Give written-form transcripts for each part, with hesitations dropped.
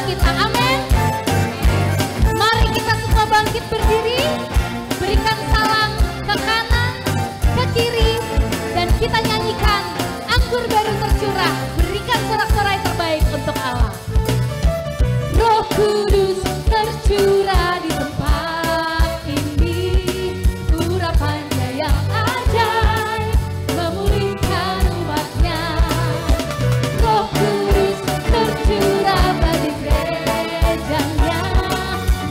kita. Amin. Mari kita semua bangkit berdiri, berikan salam ke kanan, ke kiri, dan kita nyanyikan anggur baru tercurah. Berikan sorak-sorai yang terbaik untuk Allah. Roh Kudus tercurah di tempat ini, urapannya yang ajaib memulihkan umatnya. Roh Kudus tercurah bagi gerejanya,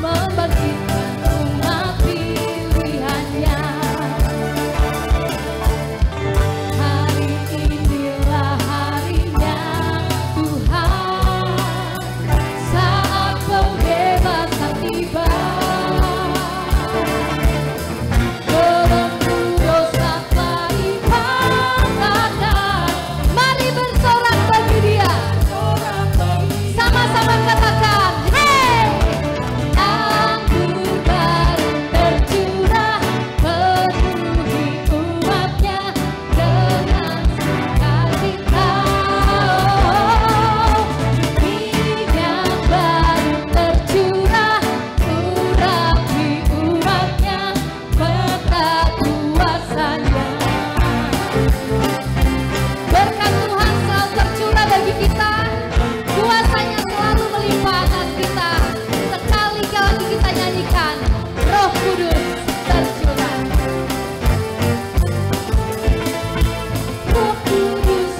membangkitkan umat pilihannya. Hari inilah harinya Tuhan, saat pembebasan tiba. Belenggu dosa telah dipatahkan. Mari bersorak bagi Dia. Sama-sama katakan, hey! Anggur baru tercurah, penuhi umatnya dengan sukacita. Minyak baru tercurah, urapi umatnya, peta kuasanya. Berkat Tuhan selalu tercurah bagi kita, kuasanya selalu melimpah atas kita. Sekali lagi kita nyanyikan, Roh Kudus tercurah. Roh Kudus,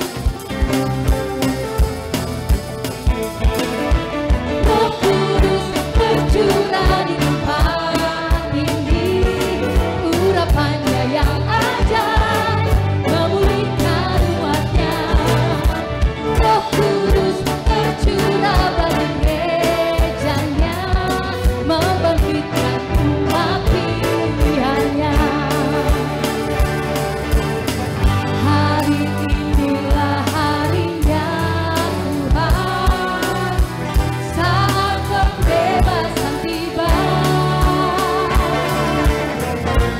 Roh Kudus tercurah di tempat ini, urapannya yang ajaib memulihkan umatnya. Roh Kudus tercurah bagi gerejanya, membangkitkan umat pilihannya. Hari inilah harinya Tuhan, saat pembebasan tiba.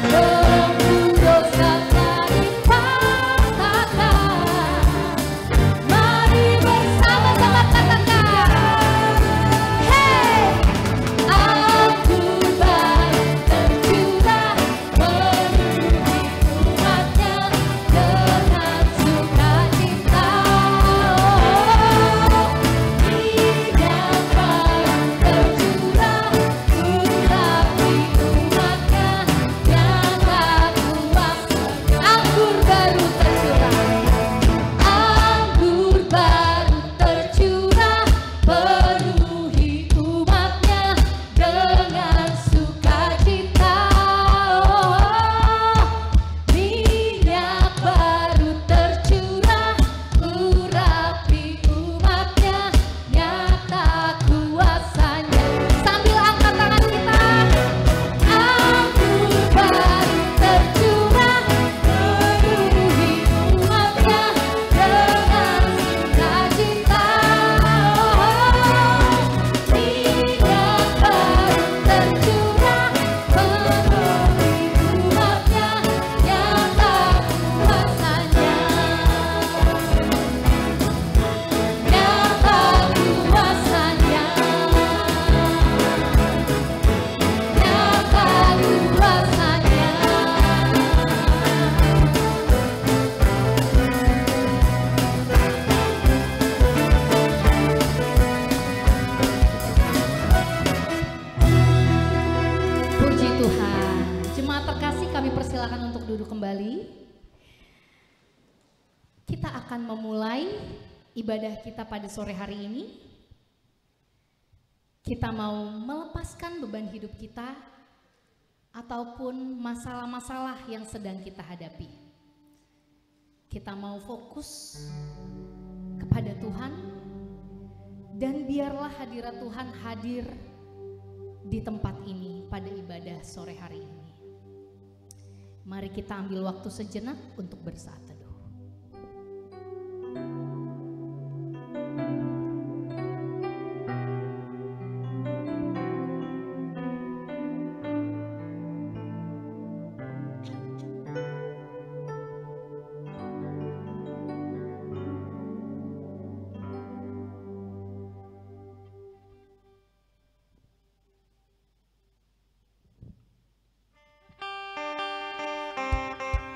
Belenggu dosa telah dipatahkan. Mari bersama-sama katakan, hey! Anggur baru tercurah, penuhi umatnya dengan sukacita. Minyak baru tercurah, urapi umatnya, nyata kuasa. Anggur baru tercurah, anggur baru tercurah, penuhi umatnya dengan sukacita. Minyak baru tercurah, urapi umatnya, nyata kuasanya. Sambil angkat tangan kita, anggur baru tercurah, penuhi umatnya dengan sukacita. Minyak baru tercurah, penuhi umatnya, nyata kuasanya. Nyata kuasanya. Nyata kuasanya. Puji Tuhan. Jemaat terkasih, kami persilakan untuk duduk kembali. Kita akan memulai ibadah kita pada sore hari ini. Kita mau melepaskan beban hidup kita ataupun masalah-masalah yang sedang kita hadapi. Kita mau fokus kepada Tuhan, dan biarlah hadirat Tuhan hadir di tempat ini pada ibadah sore hari ini. Mari kita ambil waktu sejenak untuk bersaat teduh.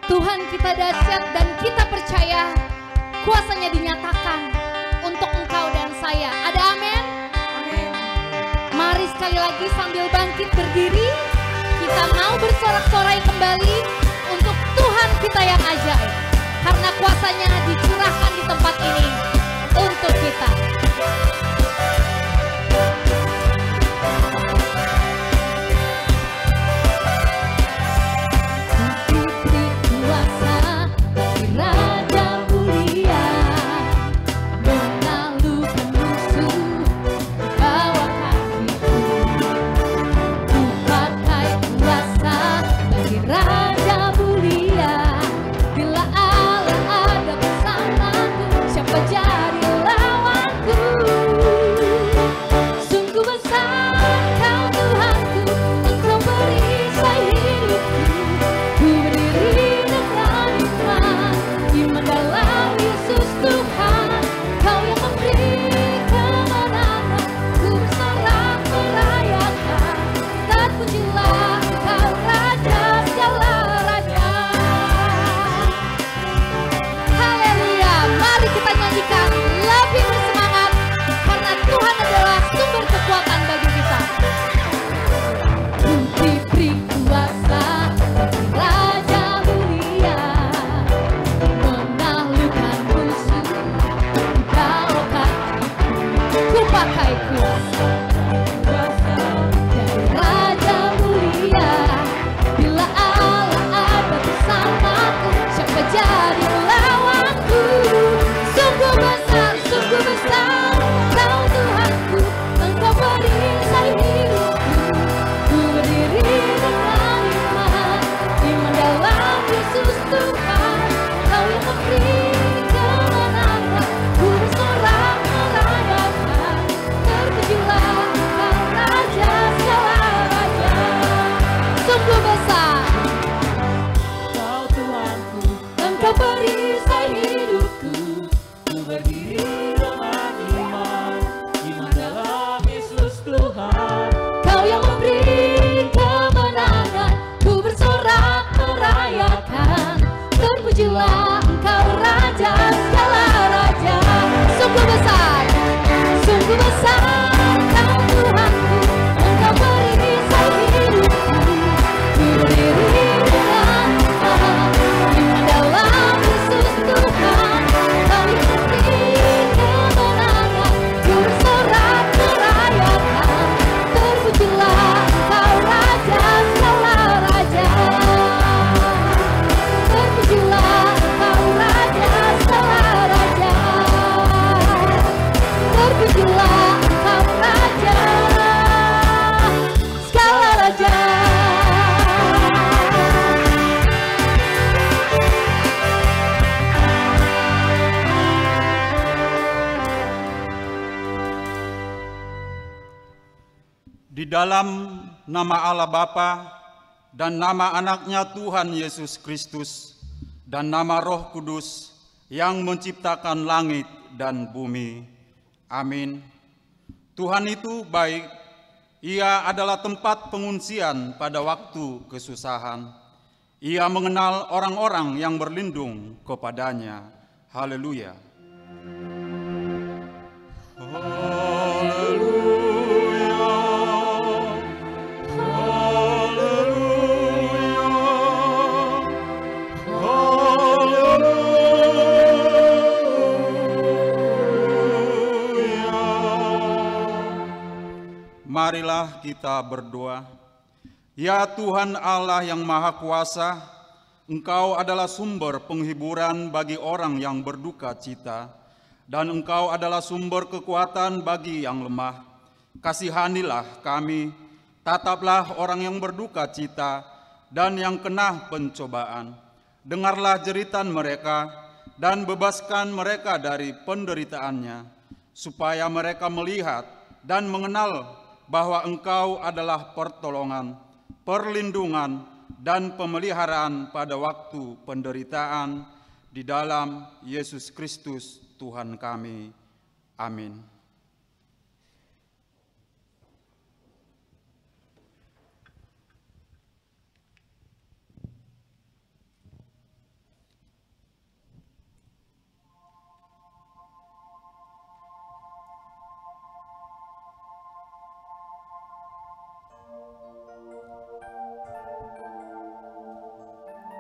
Tuhan kita dahsyat dan kita percaya kuasanya dinyatakan untuk engkau dan saya. Ada amin? Amin. Mari sekali lagi sambil bangkit berdiri, kita mau bersorak-sorai kembali untuk Tuhan kita yang ajaib. Karena kuasanya dicurahkan di tempat ini untuk kita. Di dalam nama Allah Bapa dan nama anaknya Tuhan Yesus Kristus dan nama Roh Kudus yang menciptakan langit dan bumi. Amin. Tuhan itu baik, Ia adalah tempat pengungsian pada waktu kesusahan. Ia mengenal orang-orang yang berlindung kepadanya. Haleluya. Marilah kita berdoa. Ya Tuhan Allah yang Maha Kuasa, Engkau adalah sumber penghiburan bagi orang yang berduka cita, dan Engkau adalah sumber kekuatan bagi yang lemah. Kasihanilah kami, tataplah orang yang berduka cita dan yang kena pencobaan. Dengarlah jeritan mereka dan bebaskan mereka dari penderitaannya, supaya mereka melihat dan mengenal bahwa Engkau adalah pertolongan, perlindungan, dan pemeliharaan pada waktu penderitaan di dalam Yesus Kristus Tuhan kami. Amin.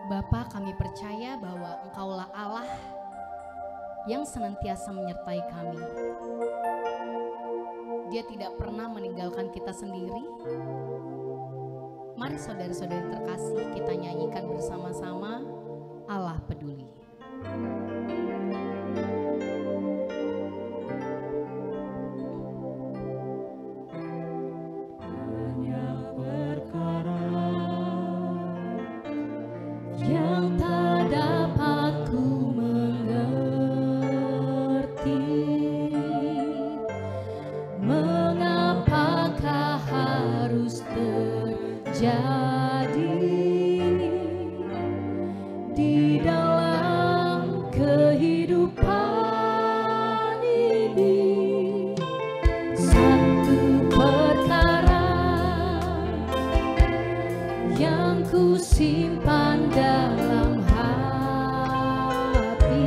Bapa, kami percaya bahwa Engkaulah Allah yang senantiasa menyertai kami. Dia tidak pernah meninggalkan kita sendiri. Mari saudara-saudari terkasih, kita nyanyikan bersama-sama Allah Peduli. Yang tak dapat ku mengerti, mengapakah harus terjadi di dalam kehidupan ini. Satu perkara yang ku simpan dalam hati,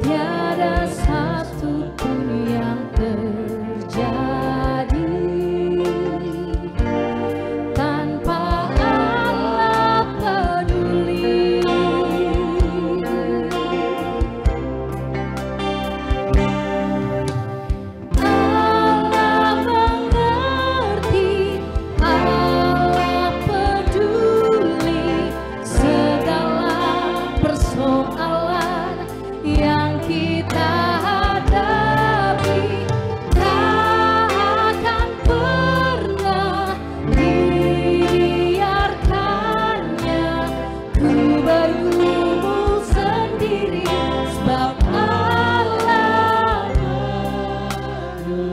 tiada satu pun yang terjadi tanpa Allah peduli. Allah mengerti, Allah peduli segala persoalan yang kita hadapi. Tak akan pernah dibiarkannya ku bergumul sendiri, sebab Allah.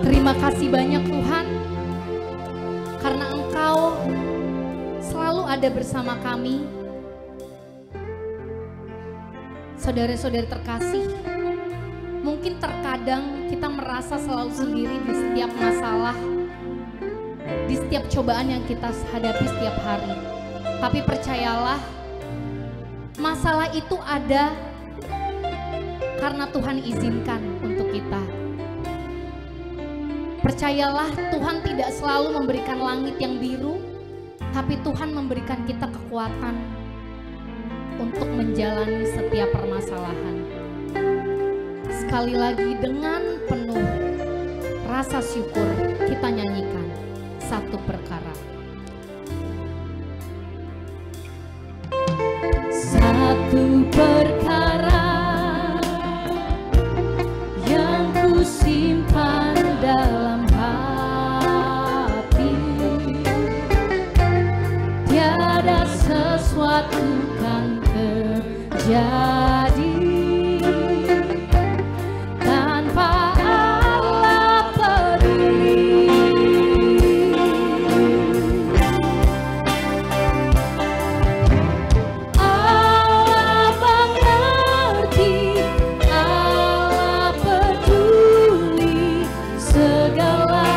Terima kasih banyak Tuhan, karena Engkau selalu ada bersama kami. Saudara-saudari terkasih, mungkin terkadang kita merasa selalu sendiri di setiap masalah, di setiap cobaan yang kita hadapi setiap hari. Tapi percayalah, masalah itu ada karena Tuhan izinkan untuk kita. Percayalah, Tuhan tidak selalu memberikan langit yang biru, tapi Tuhan memberikan kita kekuatan untuk menjalani setiap permasalahan. Sekali lagi dengan penuh rasa syukur kita nyanyikan satu perkara. Satu perkara yang ku simpan dalam hati, tiada sesuatu kan terjadi tanpa Allah peduli. Allah mengerti, Allah peduli segala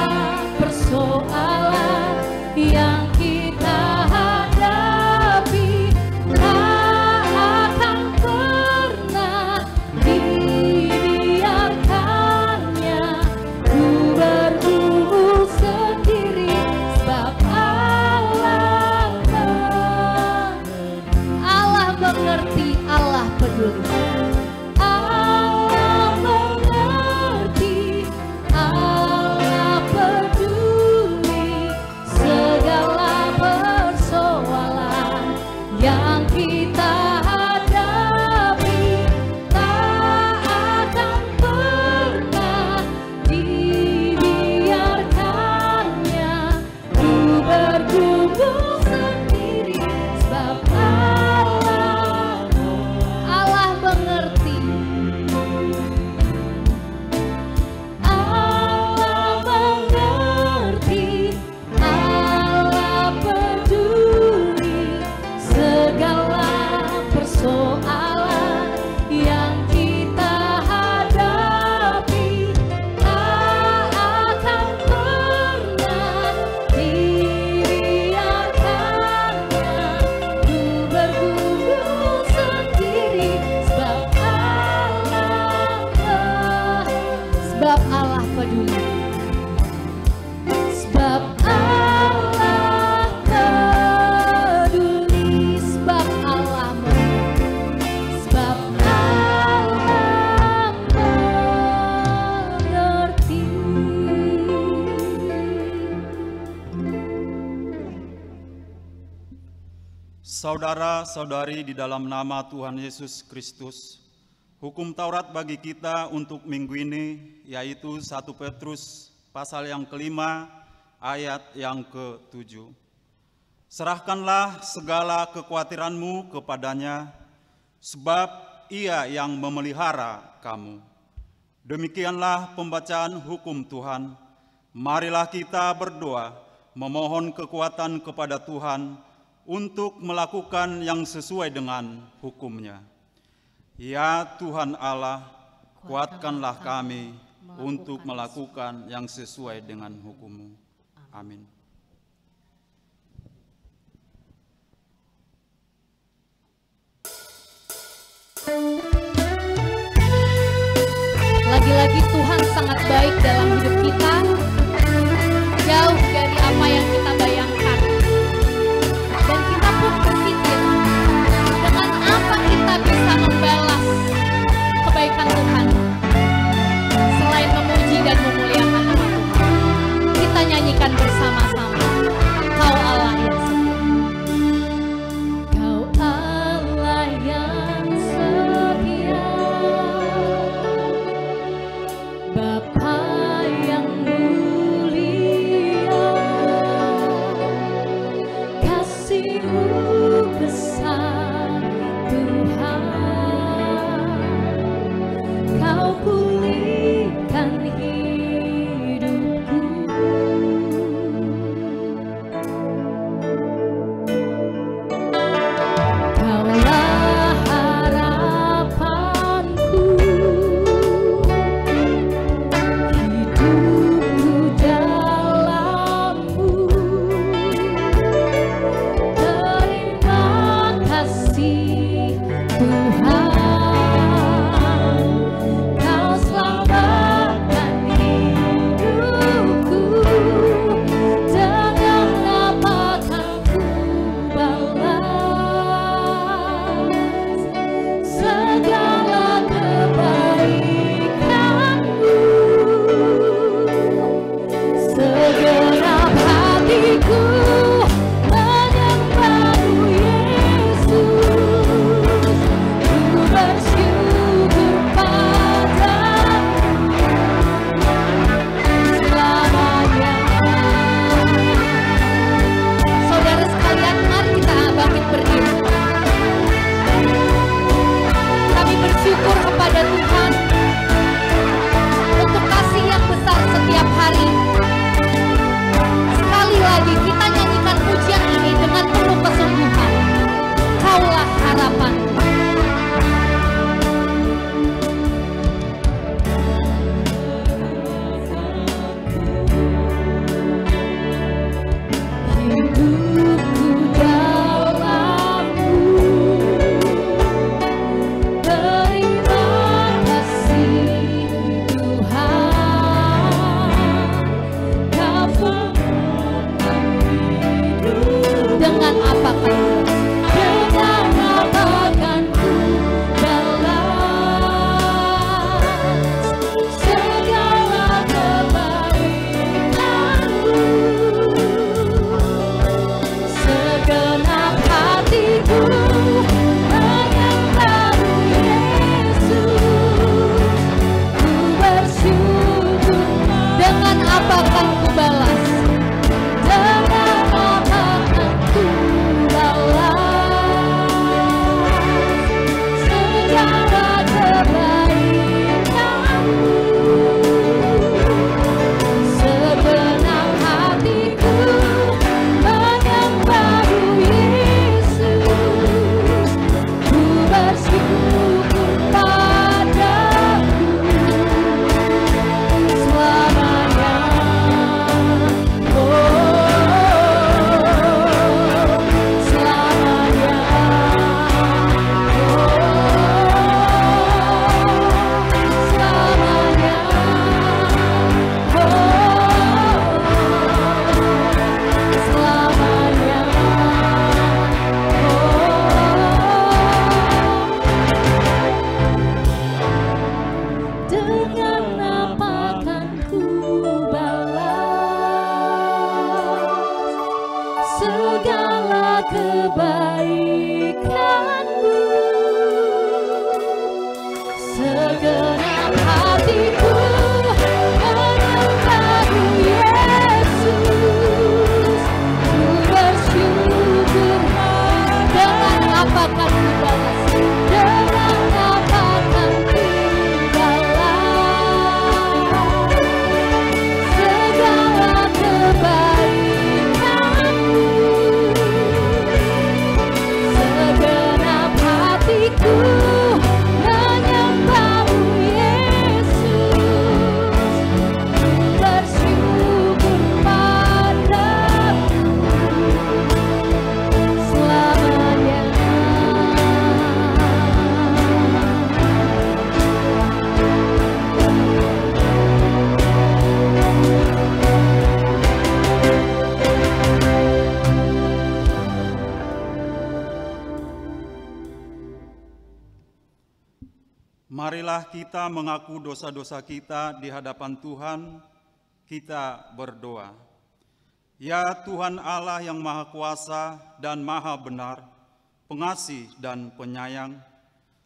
persoalan yang kita hadapi. Tak akan pernah Saudara-saudari di dalam nama Tuhan Yesus Kristus, hukum Taurat bagi kita untuk minggu ini yaitu 1 Petrus pasal yang kelima ayat yang ke-7. Serahkanlah segala kekhawatiranmu kepadanya, sebab Ia yang memelihara kamu. Demikianlah pembacaan hukum Tuhan. Marilah kita berdoa, memohon kekuatan kepada Tuhan untuk melakukan yang sesuai dengan hukum-Nya. Ya Tuhan Allah, kuatkanlah kami untuk melakukan yang sesuai dengan hukum-Mu. Amin. Lagi-lagi Tuhan sangat baik dalam hidup kita, jauh dari apa yang kita bayangkan. Dan kita pun berpikir, dengan apa kita bisa membalas kebaikan Tuhan, selain memuji dan memuliakan nama Tuhan. Kita nyanyikan bersama-sama, Kau Allah yang setia. Kau Allah yang setia, Bapa yang mulia, kasih-Mu besar Tuhan. Kau pulihkan hidupku, Kaulah harapanku, hidupku dalam-Mu. Terima kasih Tuhan, Kau selamatkan hidupku. Dengan apa kan ku balas segala kebaikan-Mu? Segenap hatiku menyembah-Mu Yesus, ku bersyukur padamu selamanya. Saudara sekalian, mari kita bangkit berdiri. Kami bersyukur kepada Tuhan untuk kasih yang besar setiap hari. Sekali lagi kita nyanyikan pujian ini dengan penuh kesungguhan. Kaulah harapanku. Hidupku dalam-Mu. Terima kasih Tuhan, Kau pulihkan hidupku. Dengan apa kan? Dengan apa kan ku balas segala kebaikan-Mu? Segenap hatiku menyembah-Mu Yesus, ku bersyukur. Dengan apa kan ku balas? Dengan apa kan ku balas segala kebaikan-Mu? Segenap hatiku menyembah-Mu Yesus, ku bersyukur padamu selamanya. Dengan apa kan ku balas segala kebaikan? Segenap hatiku menyembahmu Yesus, ku bersyukur dengan apakan ku balas, dengan apakan ku balas segala kebaikanmu. Segenap hatiku menyembahmu Yesus, ku bersyukur padamu selamanya. Marilah kita mengaku dosa-dosa kita di hadapan Tuhan, kita berdoa. Ya Tuhan Allah yang Maha Kuasa dan Maha Benar, pengasih dan penyayang,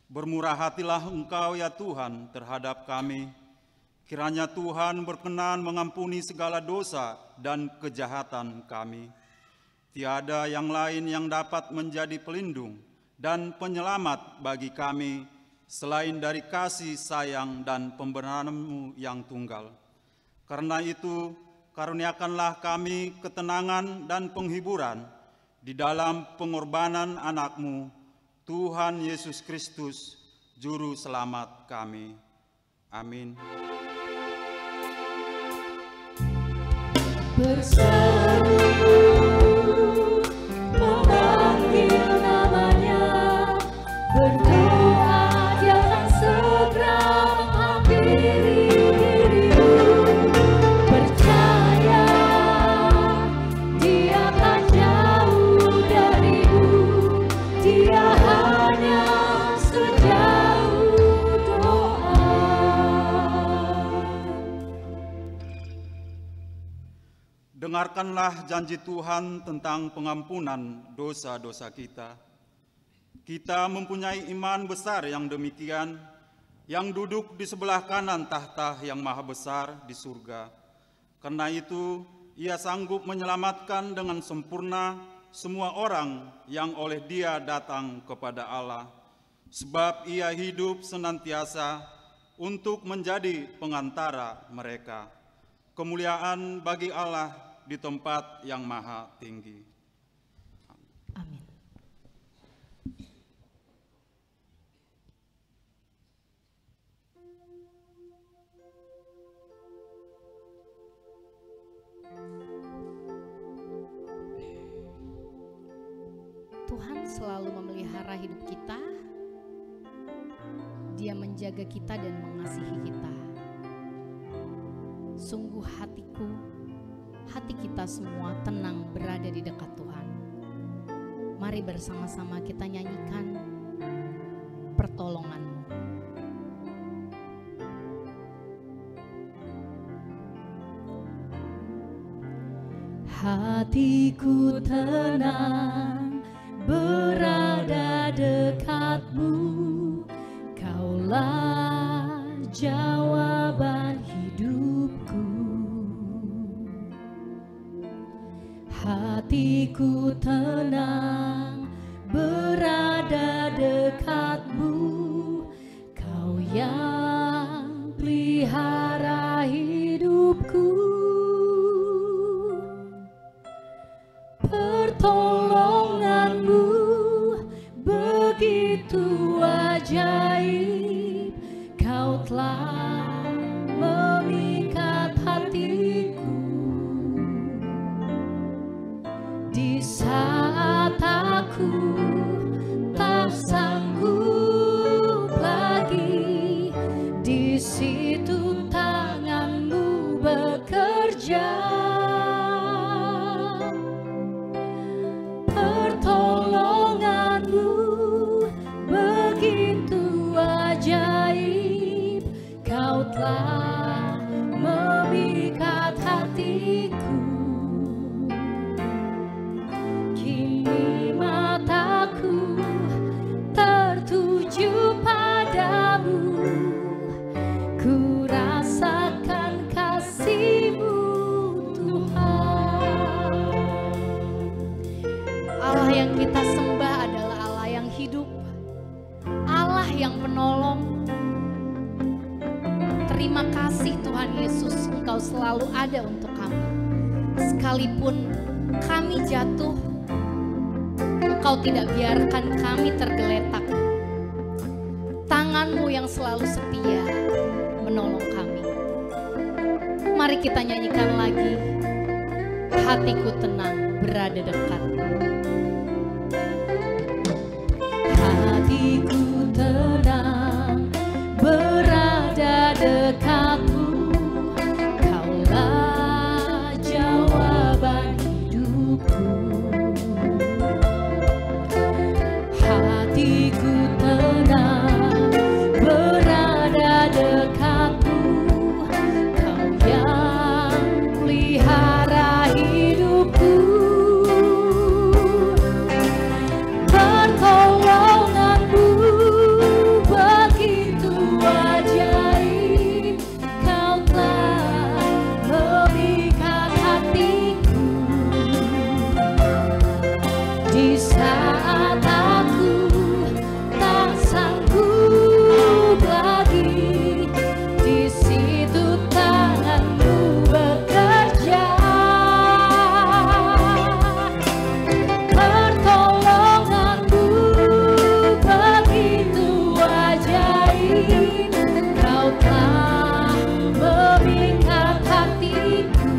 bermurah hatilah Engkau ya Tuhan terhadap kami. Kiranya Tuhan berkenan mengampuni segala dosa dan kejahatan kami. Tiada yang lain yang dapat menjadi pelindung dan penyelamat bagi kami selain dari kasih sayang dan pembenaran-Mu yang tunggal. Karena itu, karuniakanlah kami ketenangan dan penghiburan di dalam pengorbanan anak-Mu, Tuhan Yesus Kristus, Juru Selamat kami. Amin. Berseru memanggil namanya, berdoa dia akan segera menghampiri dirimu. Percaya dia tak jauh darimu, dia hanya sejauh doa. Dengarkanlah janji Tuhan tentang pengampunan dosa-dosa kita. Kita mempunyai iman besar yang demikian, yang duduk di sebelah kanan tahta yang maha besar di surga. Karena itu, Ia sanggup menyelamatkan dengan sempurna semua orang yang oleh Dia datang kepada Allah. Sebab Ia hidup senantiasa untuk menjadi pengantara mereka. Kemuliaan bagi Allah di tempat yang maha tinggi. Amin. Tuhan selalu memelihara hidup kita. Dia menjaga kita dan mengasihi kita. Sungguh hatiku, hati kita semua tenang berada di dekat Tuhan. Mari bersama-sama kita nyanyikan pertolongan-Mu. Hatiku tenang berada dekat-Mu, Kaulah jawaban hidupku. Hatiku tenang berada dekat-Mu, Kau yang pelihara hidupku. Pertolongan-Mu begitu ajaib, Kau telah memikat hatiku. Di saat aku tak sanggup lagi, di situ tangan-Mu bekerja. Pertolongan-Mu begitu ajaib, Kau telah memikat hatiku. Kini mataku Allah yang kita sembah adalah Allah yang hidup, Allah yang penolong. Terima kasih Tuhan Yesus, Engkau selalu ada untuk kami. Sekalipun kami jatuh, Engkau tidak biarkan kami tergeletak. Tangan-Mu yang selalu setia menolong kami. Mari kita nyanyikan lagi, hatiku tenang berada dekat. Hatiku tenang berada dekatmu, Kaulah jawaban hidupku. Hatiku tenang berada dekatmu, Kau yang pelihara hidupku. Pertolonganmu begitu ajaib, Kau telah memikat hatiku. Di saat aku tak sanggup lagi, di situ tangan-Mu bekerja. Pertolongan-Mu begitu ajaib, Kau telah memikat hatiku.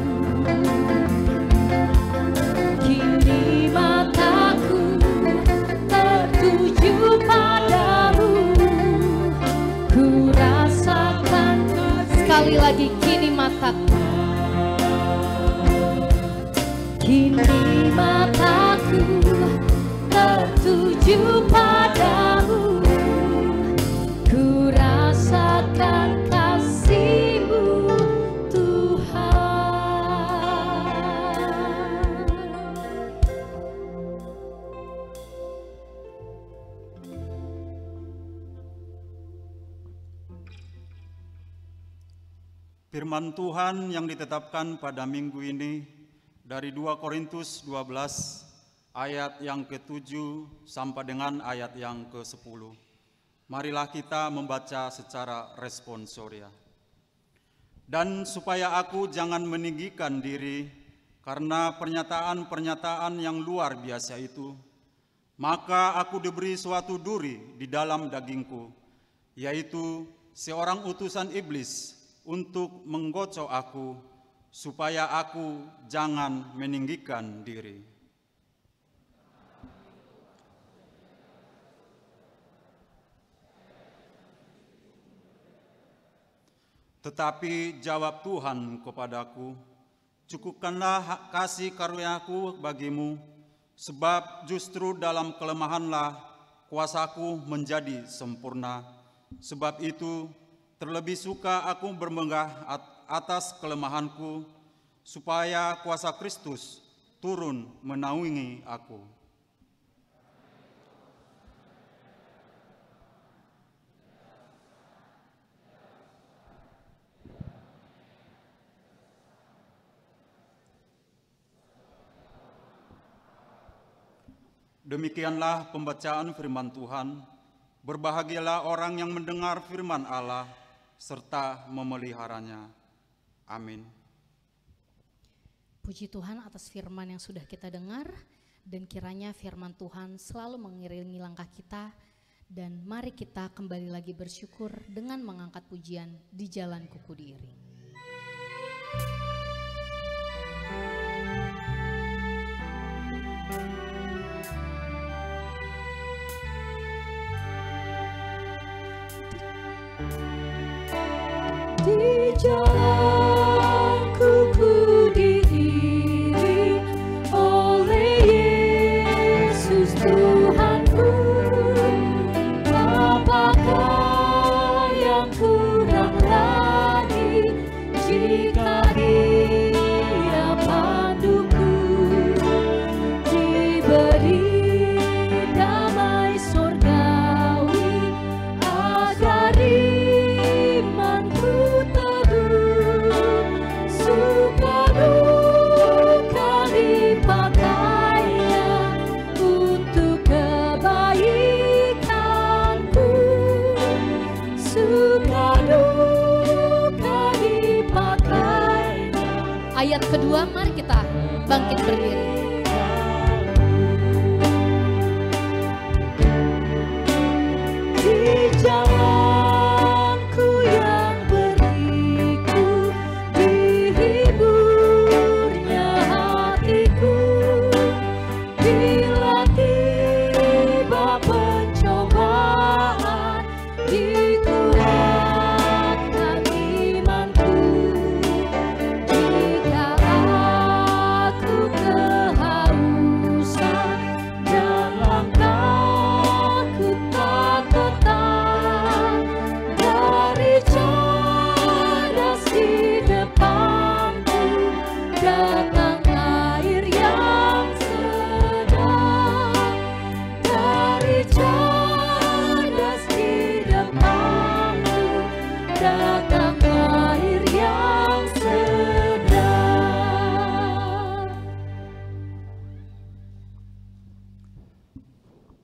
Kini mataku tertuju padamu, ku rasakan Sekali lagi, kini mataku. Kini mataku tertuju padamu, ku rasakan kasih-Mu Tuhan. Firman Tuhan yang ditetapkan pada minggu ini dari 2 Korintus 12 ayat yang ke-7 sampai dengan ayat yang ke-10. Marilah kita membaca secara responsoria. Dan supaya aku jangan meninggikan diri karena pernyataan-pernyataan yang luar biasa itu, maka aku diberi suatu duri di dalam dagingku, yaitu seorang utusan iblis untuk menggocok aku, supaya aku jangan meninggikan diri. Tetapi jawab Tuhan kepadaku, cukupkanlah kasih karuniaku bagimu, sebab justru dalam kelemahanlah kuasaku menjadi sempurna. Sebab itu terlebih suka aku bermegah atas kelemahanku, supaya kuasa Kristus turun menaungi aku. Demikianlah pembacaan firman Tuhan. Berbahagialah orang yang mendengar firman Allah serta memeliharanya. Amin. Puji Tuhan atas firman yang sudah kita dengar, dan kiranya firman Tuhan selalu mengiringi langkah kita, dan mari kita kembali lagi bersyukur dengan mengangkat pujian di jalan kuku diiring. Di jalanku ku diiring oleh Yesus Tuhanku. Apakah yang kurang lagi jika Dia panduku? Diberi damai surgawi agar imanku teguh, suka duka dipakainya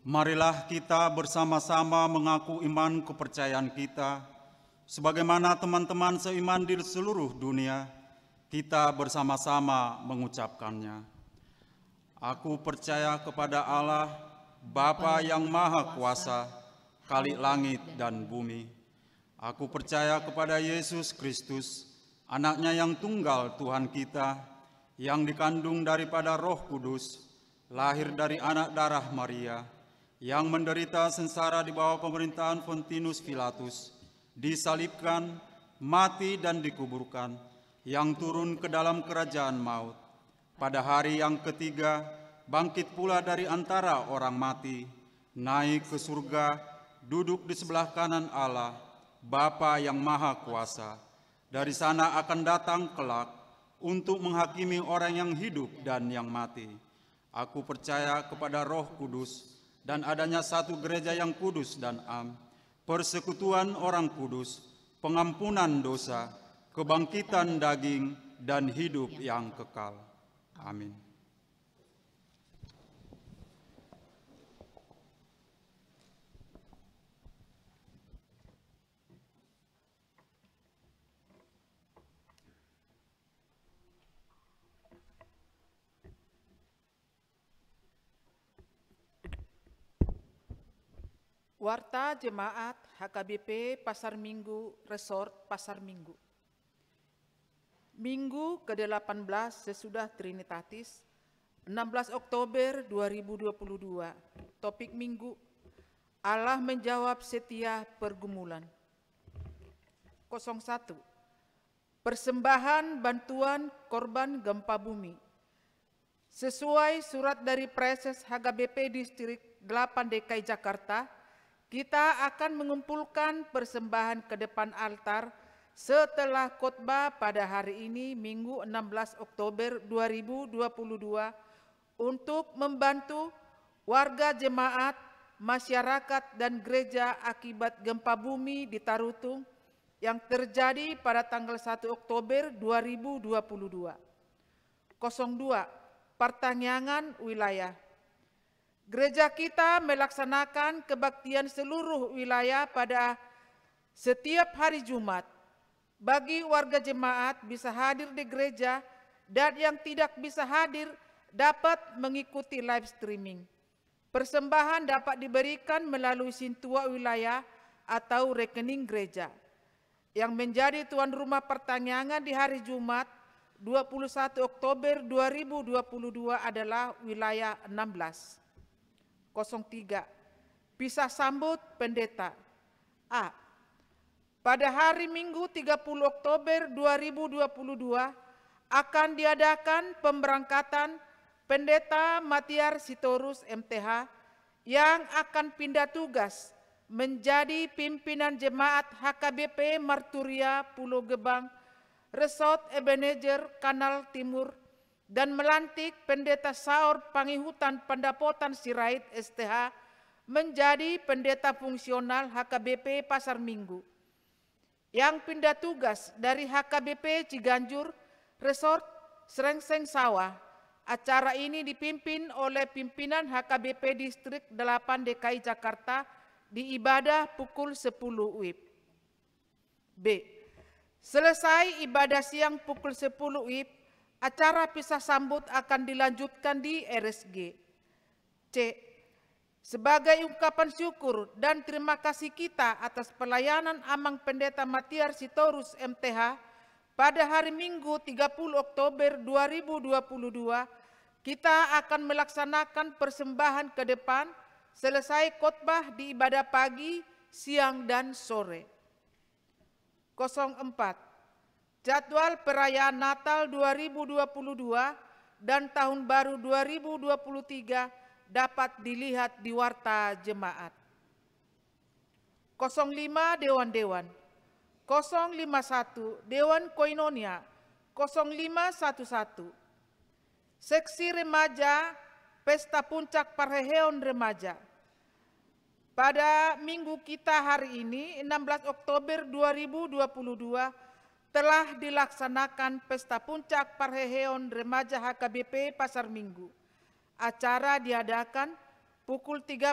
Marilah kita bersama-sama mengaku iman kepercayaan kita, sebagaimana teman-teman seiman di seluruh dunia, kita bersama-sama mengucapkannya. Aku percaya kepada Allah, Bapa yang Maha Kuasa, Khalik langit dan bumi. Aku percaya kepada Yesus Kristus, Anak-Nya yang tunggal Tuhan kita, yang dikandung daripada Roh Kudus, lahir dari anak darah Maria, yang menderita sengsara di bawah pemerintahan Pontius Pilatus, disalibkan, mati dan dikuburkan, yang turun ke dalam kerajaan maut. Pada hari yang ketiga, bangkit pula dari antara orang mati, naik ke surga, duduk di sebelah kanan Allah, Bapa yang Maha Kuasa. Dari sana akan datang kelak untuk menghakimi orang yang hidup dan yang mati. Aku percaya kepada Roh Kudus dan adanya satu gereja yang kudus dan am, persekutuan orang kudus, pengampunan dosa, kebangkitan daging, dan hidup yang kekal. Amin. Warta Jemaat HKBP Pasar Minggu Resort Pasar Minggu. Minggu ke-18 sesudah Trinitatis, 16 Oktober 2022. Topik Minggu, Allah menjawab setia pergumulan. 01. Persembahan bantuan korban gempa bumi. Sesuai surat dari Preses HKBP Distrik 8 DKI Jakarta, kita akan mengumpulkan persembahan ke depan altar setelah khotbah pada hari ini, Minggu 16 Oktober 2022, untuk membantu warga jemaat, masyarakat, dan gereja akibat gempa bumi di Tarutung yang terjadi pada tanggal 1 Oktober 2022. 02. Pertanyaan wilayah. Gereja kita melaksanakan kebaktian seluruh wilayah pada setiap hari Jumat. Bagi warga jemaat bisa hadir di gereja dan yang tidak bisa hadir dapat mengikuti live streaming. Persembahan dapat diberikan melalui sintua wilayah atau rekening gereja. Yang menjadi tuan rumah pertanyaan di hari Jumat 21 Oktober 2022 adalah wilayah 16. 03. Pisah sambut pendeta. A. Pada hari Minggu 30 Oktober 2022 akan diadakan pemberangkatan Pendeta Matiar Sitorus MTH yang akan pindah tugas menjadi pimpinan jemaat HKBP Marturia Pulau Gebang, Resort Ebenezer Kanal Timur, dan melantik Pendeta Saur Pangihutan Pendapotan Sirait STH menjadi pendeta fungsional HKBP Pasar Minggu. Yang pindah tugas dari HKBP Ciganjur, Resort Srengseng Sawah. Acara ini dipimpin oleh pimpinan HKBP Distrik 8 DKI Jakarta di ibadah pukul 10 WIB. B. Selesai ibadah siang pukul 10 WIB, acara pisah sambut akan dilanjutkan di RSG. C. Sebagai ungkapan syukur dan terima kasih kita atas pelayanan Amang Pendeta Matiar Sitorus MTH pada hari Minggu 30 Oktober 2022, kita akan melaksanakan persembahan ke depan selesai khotbah di ibadah pagi, siang, dan sore. 04. Jadwal perayaan Natal 2022 dan Tahun Baru 2023 dapat dilihat di Warta Jemaat. 05 Dewan-Dewan. 051 Dewan Koinonia. 0511 Seksi Remaja Pesta Puncak Parheheon Remaja. Pada minggu kita hari ini 16 Oktober 2022 telah dilaksanakan Pesta Puncak Parheheon Remaja HKBP Pasar Minggu. Acara diadakan pukul 13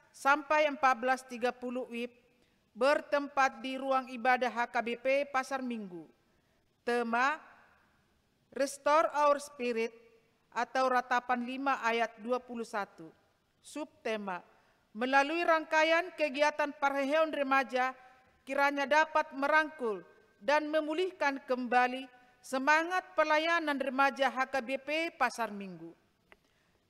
sampai 14.30 WIB bertempat di ruang ibadah HKBP Pasar Minggu. Tema Restore Our Spirit atau Ratapan 5 ayat 21. Subtema, melalui rangkaian kegiatan Parheheon Remaja kiranya dapat merangkul dan memulihkan kembali semangat pelayanan remaja HKBP Pasar Minggu.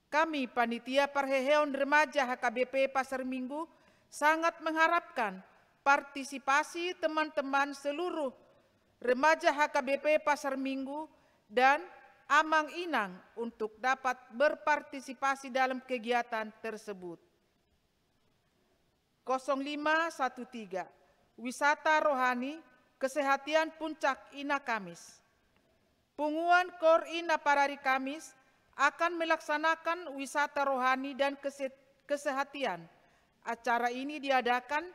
Kami Panitia Parheheon Remaja HKBP Pasar Minggu sangat mengharapkan partisipasi teman-teman seluruh remaja HKBP Pasar Minggu dan Amang Inang untuk dapat berpartisipasi dalam kegiatan tersebut. 0513 Wisata Rohani Kesehatian Puncak Ina Kamis. Punguan Kor Ina Parari Kamis akan melaksanakan wisata rohani dan kesehatian. Acara ini diadakan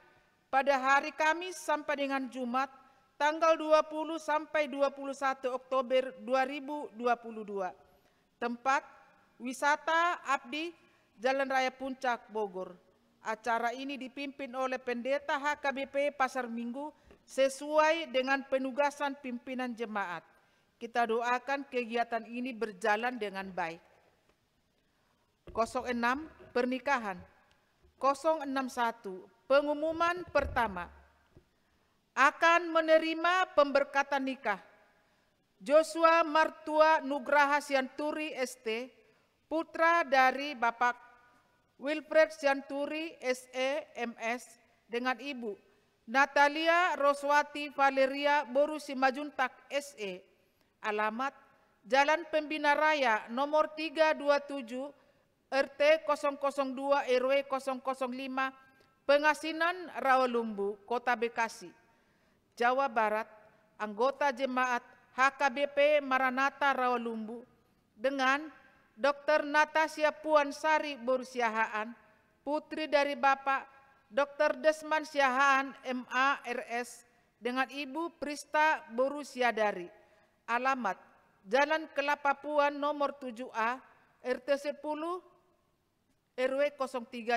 pada hari Kamis sampai dengan Jumat tanggal 20 sampai 21 Oktober 2022. Tempat wisata Abdi Jalan Raya Puncak Bogor. Acara ini dipimpin oleh Pendeta HKBP Pasar Minggu sesuai dengan penugasan pimpinan jemaat. Kita doakan kegiatan ini berjalan dengan baik. 06 Pernikahan. 061 Pengumuman pertama. Akan menerima pemberkatan nikah Joshua Martua Nugraha Sianturi ST, putra dari Bapak Wilfred Sianturi SE MS dengan Ibu Natalia Roswati Valeria Boru Simajuntak SE. Alamat Jalan Pembina Raya nomor 327 RT 002 RW 005 Pengasinan Rawalumbu, Kota Bekasi, Jawa Barat. Anggota jemaat HKBP Maranatha Rawalumbu dengan Dr. Natasha Puan Sari Boru Siahaan, putri dari Bapak Dr. Desman Siahaan MA RS dengan Ibu Prista Boru Siadari. Alamat Jalan Kelapa Puan nomor 7A RT 10 RW 03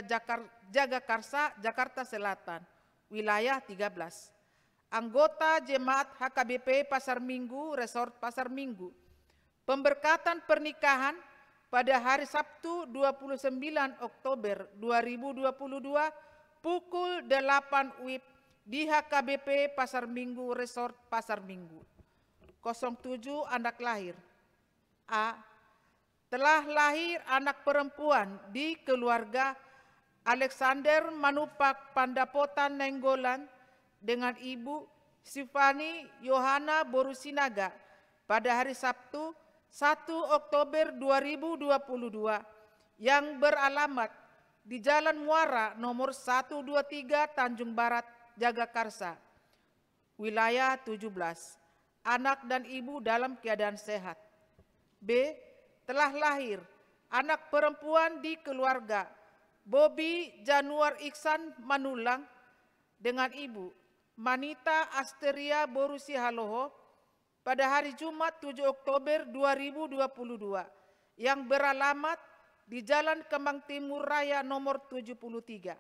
Jagakarsa, Jakarta Selatan, wilayah 13. Anggota jemaat HKBP Pasar Minggu, Resort Pasar Minggu. Pemberkatan pernikahan pada hari Sabtu 29 Oktober 2022 pukul 8 WIB di HKBP Pasar Minggu, Resort Pasar Minggu. 07 Anak lahir. A. Telah lahir anak perempuan di keluarga Alexander Manupak Pandapotan Nenggolan dengan Ibu Sifani Yohana Borusinaga pada hari Sabtu 1 Oktober 2022 yang beralamat di Jalan Muara nomor 123 Tanjung Barat, Jagakarsa, wilayah 17. Anak dan ibu dalam keadaan sehat. B. Telah lahir anak perempuan di keluarga Bobi Januar Iksan Manulang dengan ibu Manita Asteria Borusi Haloho pada hari Jumat 7 Oktober 2022 yang beralamat di Jalan Kembang Timur Raya nomor 73,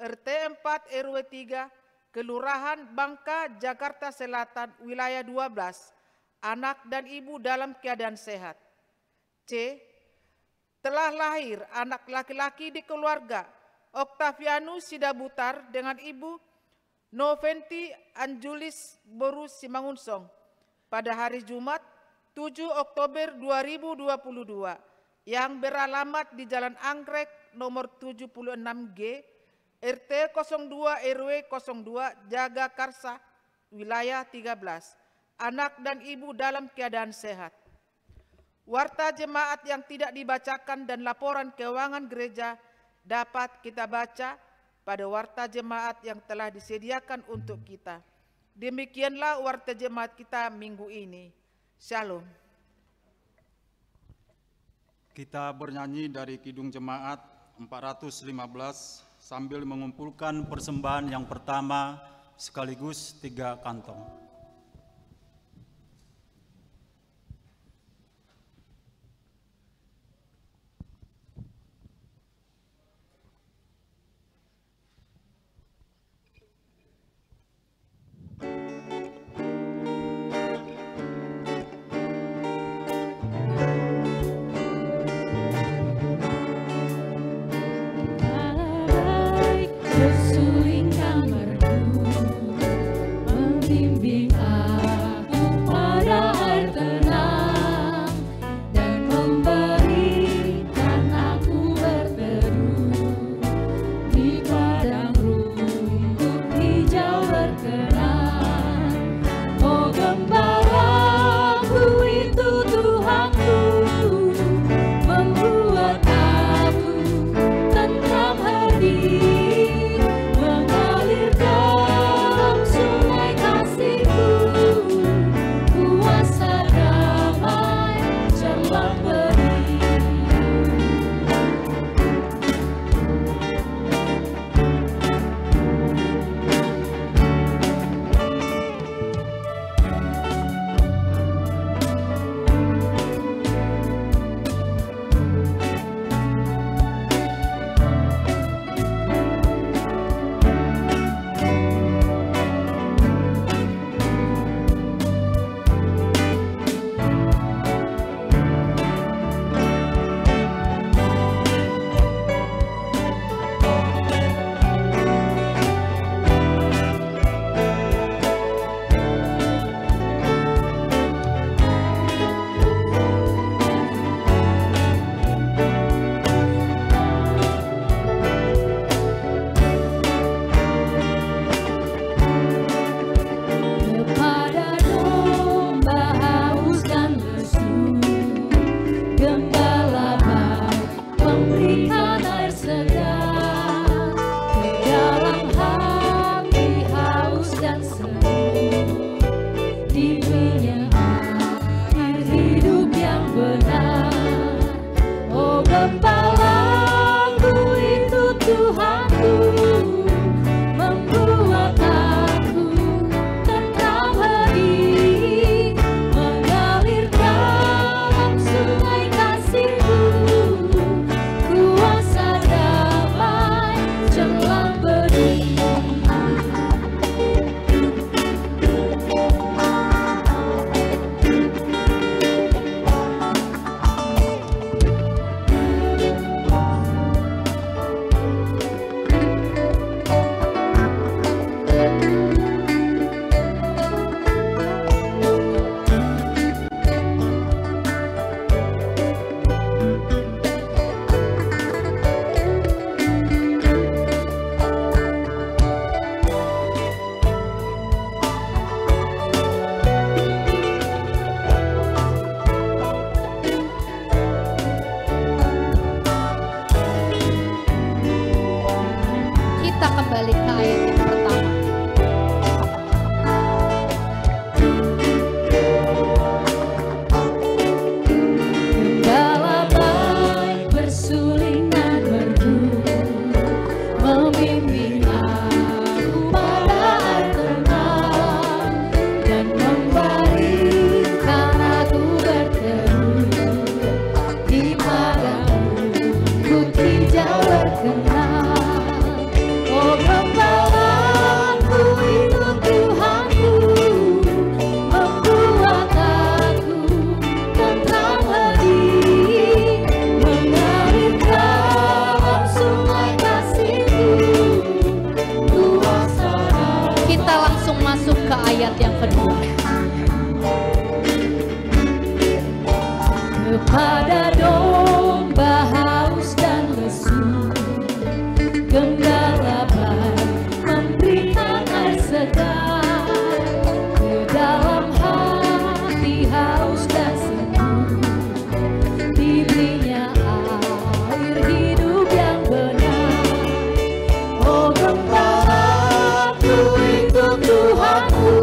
RT 4 RW 3, Kelurahan Bangka, Jakarta Selatan, wilayah 12, anak dan ibu dalam keadaan sehat. C. Telah lahir anak laki-laki di keluarga Octavianus Sidabutar dengan ibu Noventi Anjulis Boru Simangunsong pada hari Jumat 7 Oktober 2022 yang beralamat di Jalan Anggrek nomor 76G RT 02 RW 02 Jagakarsa, wilayah 13, anak dan ibu dalam keadaan sehat. Warta jemaat yang tidak dibacakan dan laporan keuangan gereja dapat kita baca pada warta jemaat yang telah disediakan untuk kita. Demikianlah warta jemaat kita minggu ini. Shalom. Kita bernyanyi dari Kidung Jemaat 415 sambil mengumpulkan persembahan yang pertama sekaligus 3 kantong. Gembalaku itu Tuhanku, membuat aku tentram hati, mengalir dalam sungai kasih-Mu, kuasa damai jelang bening. Kita kembali ke ayat yang pertama. Gembala baik bersulingan merdu, memimpin aku pada air tenang, dan membaringkan aku berteduh di padang-Mu, ku tidak berkenan. Oh, gembalaku itu Tuhanku, membuat aku tentram hati, mengalir dalam sungai kasih-Mu, kuasa damai. Kita langsung masuk ke ayat yang kedua. Kepada domba haus dan lesu, gembala baik memberikan air segar, ke dalam hati haus dan sendu, diberinya air hidup yang benar. Oh, gembalaku itu Tuhanku,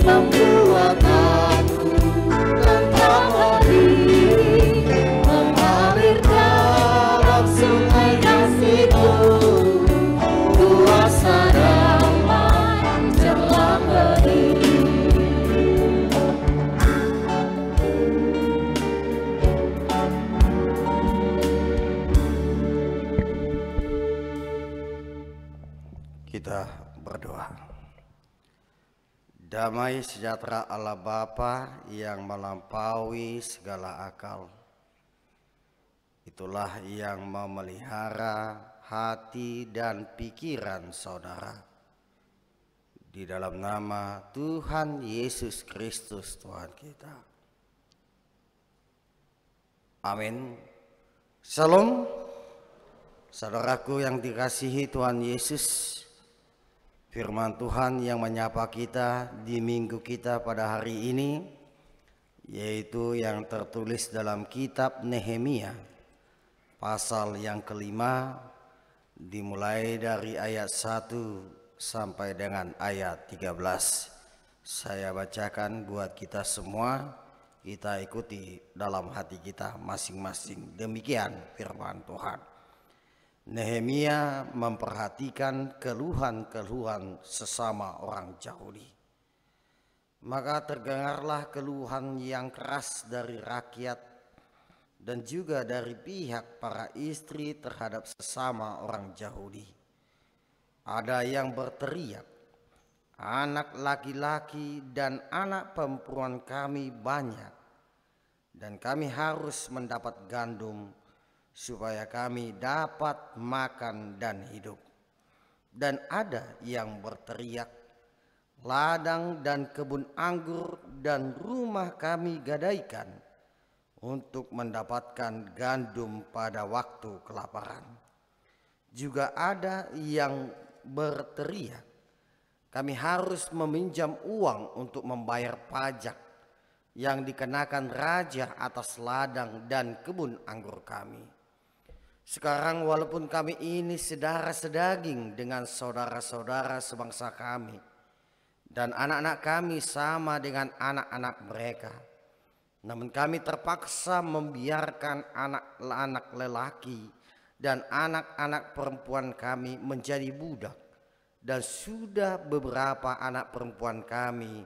membuat aku tentram hati, mengalir dalam sungai kasih-Mu, kuasa damai jelang bening. Kita berdoa. Damai sejahtera Allah Bapa yang melampaui segala akal, itulah yang memelihara hati dan pikiran saudara. Di dalam nama Tuhan Yesus Kristus Tuhan kita. Amin. Shalom. Saudaraku yang dikasihi Tuhan Yesus, firman Tuhan yang menyapa kita di minggu kita pada hari ini, yaitu yang tertulis dalam kitab Nehemia, pasal yang kelima, dimulai dari ayat 1 sampai dengan ayat 13. Saya bacakan buat kita semua, kita ikuti dalam hati kita masing-masing. Demikian firman Tuhan. Nehemia memperhatikan keluhan-keluhan sesama orang Yahudi. Maka terdengarlah keluhan yang keras dari rakyat dan juga dari pihak para istri terhadap sesama orang Yahudi. Ada yang berteriak, anak laki-laki dan anak perempuan kami banyak, dan kami harus mendapat gandum supaya kami dapat makan dan hidup. Dan ada yang berteriak, ladang dan kebun anggur dan rumah kami gadaikan untuk mendapatkan gandum pada waktu kelaparan. Juga ada yang berteriak, kami harus meminjam uang untuk membayar pajak yang dikenakan raja atas ladang dan kebun anggur kami. Sekarang walaupun kami ini saudara sedaging dengan saudara-saudara sebangsa kami, dan anak-anak kami sama dengan anak-anak mereka, Namun kami terpaksa membiarkan anak-anak lelaki dan anak-anak perempuan kami menjadi budak, dan sudah beberapa anak perempuan kami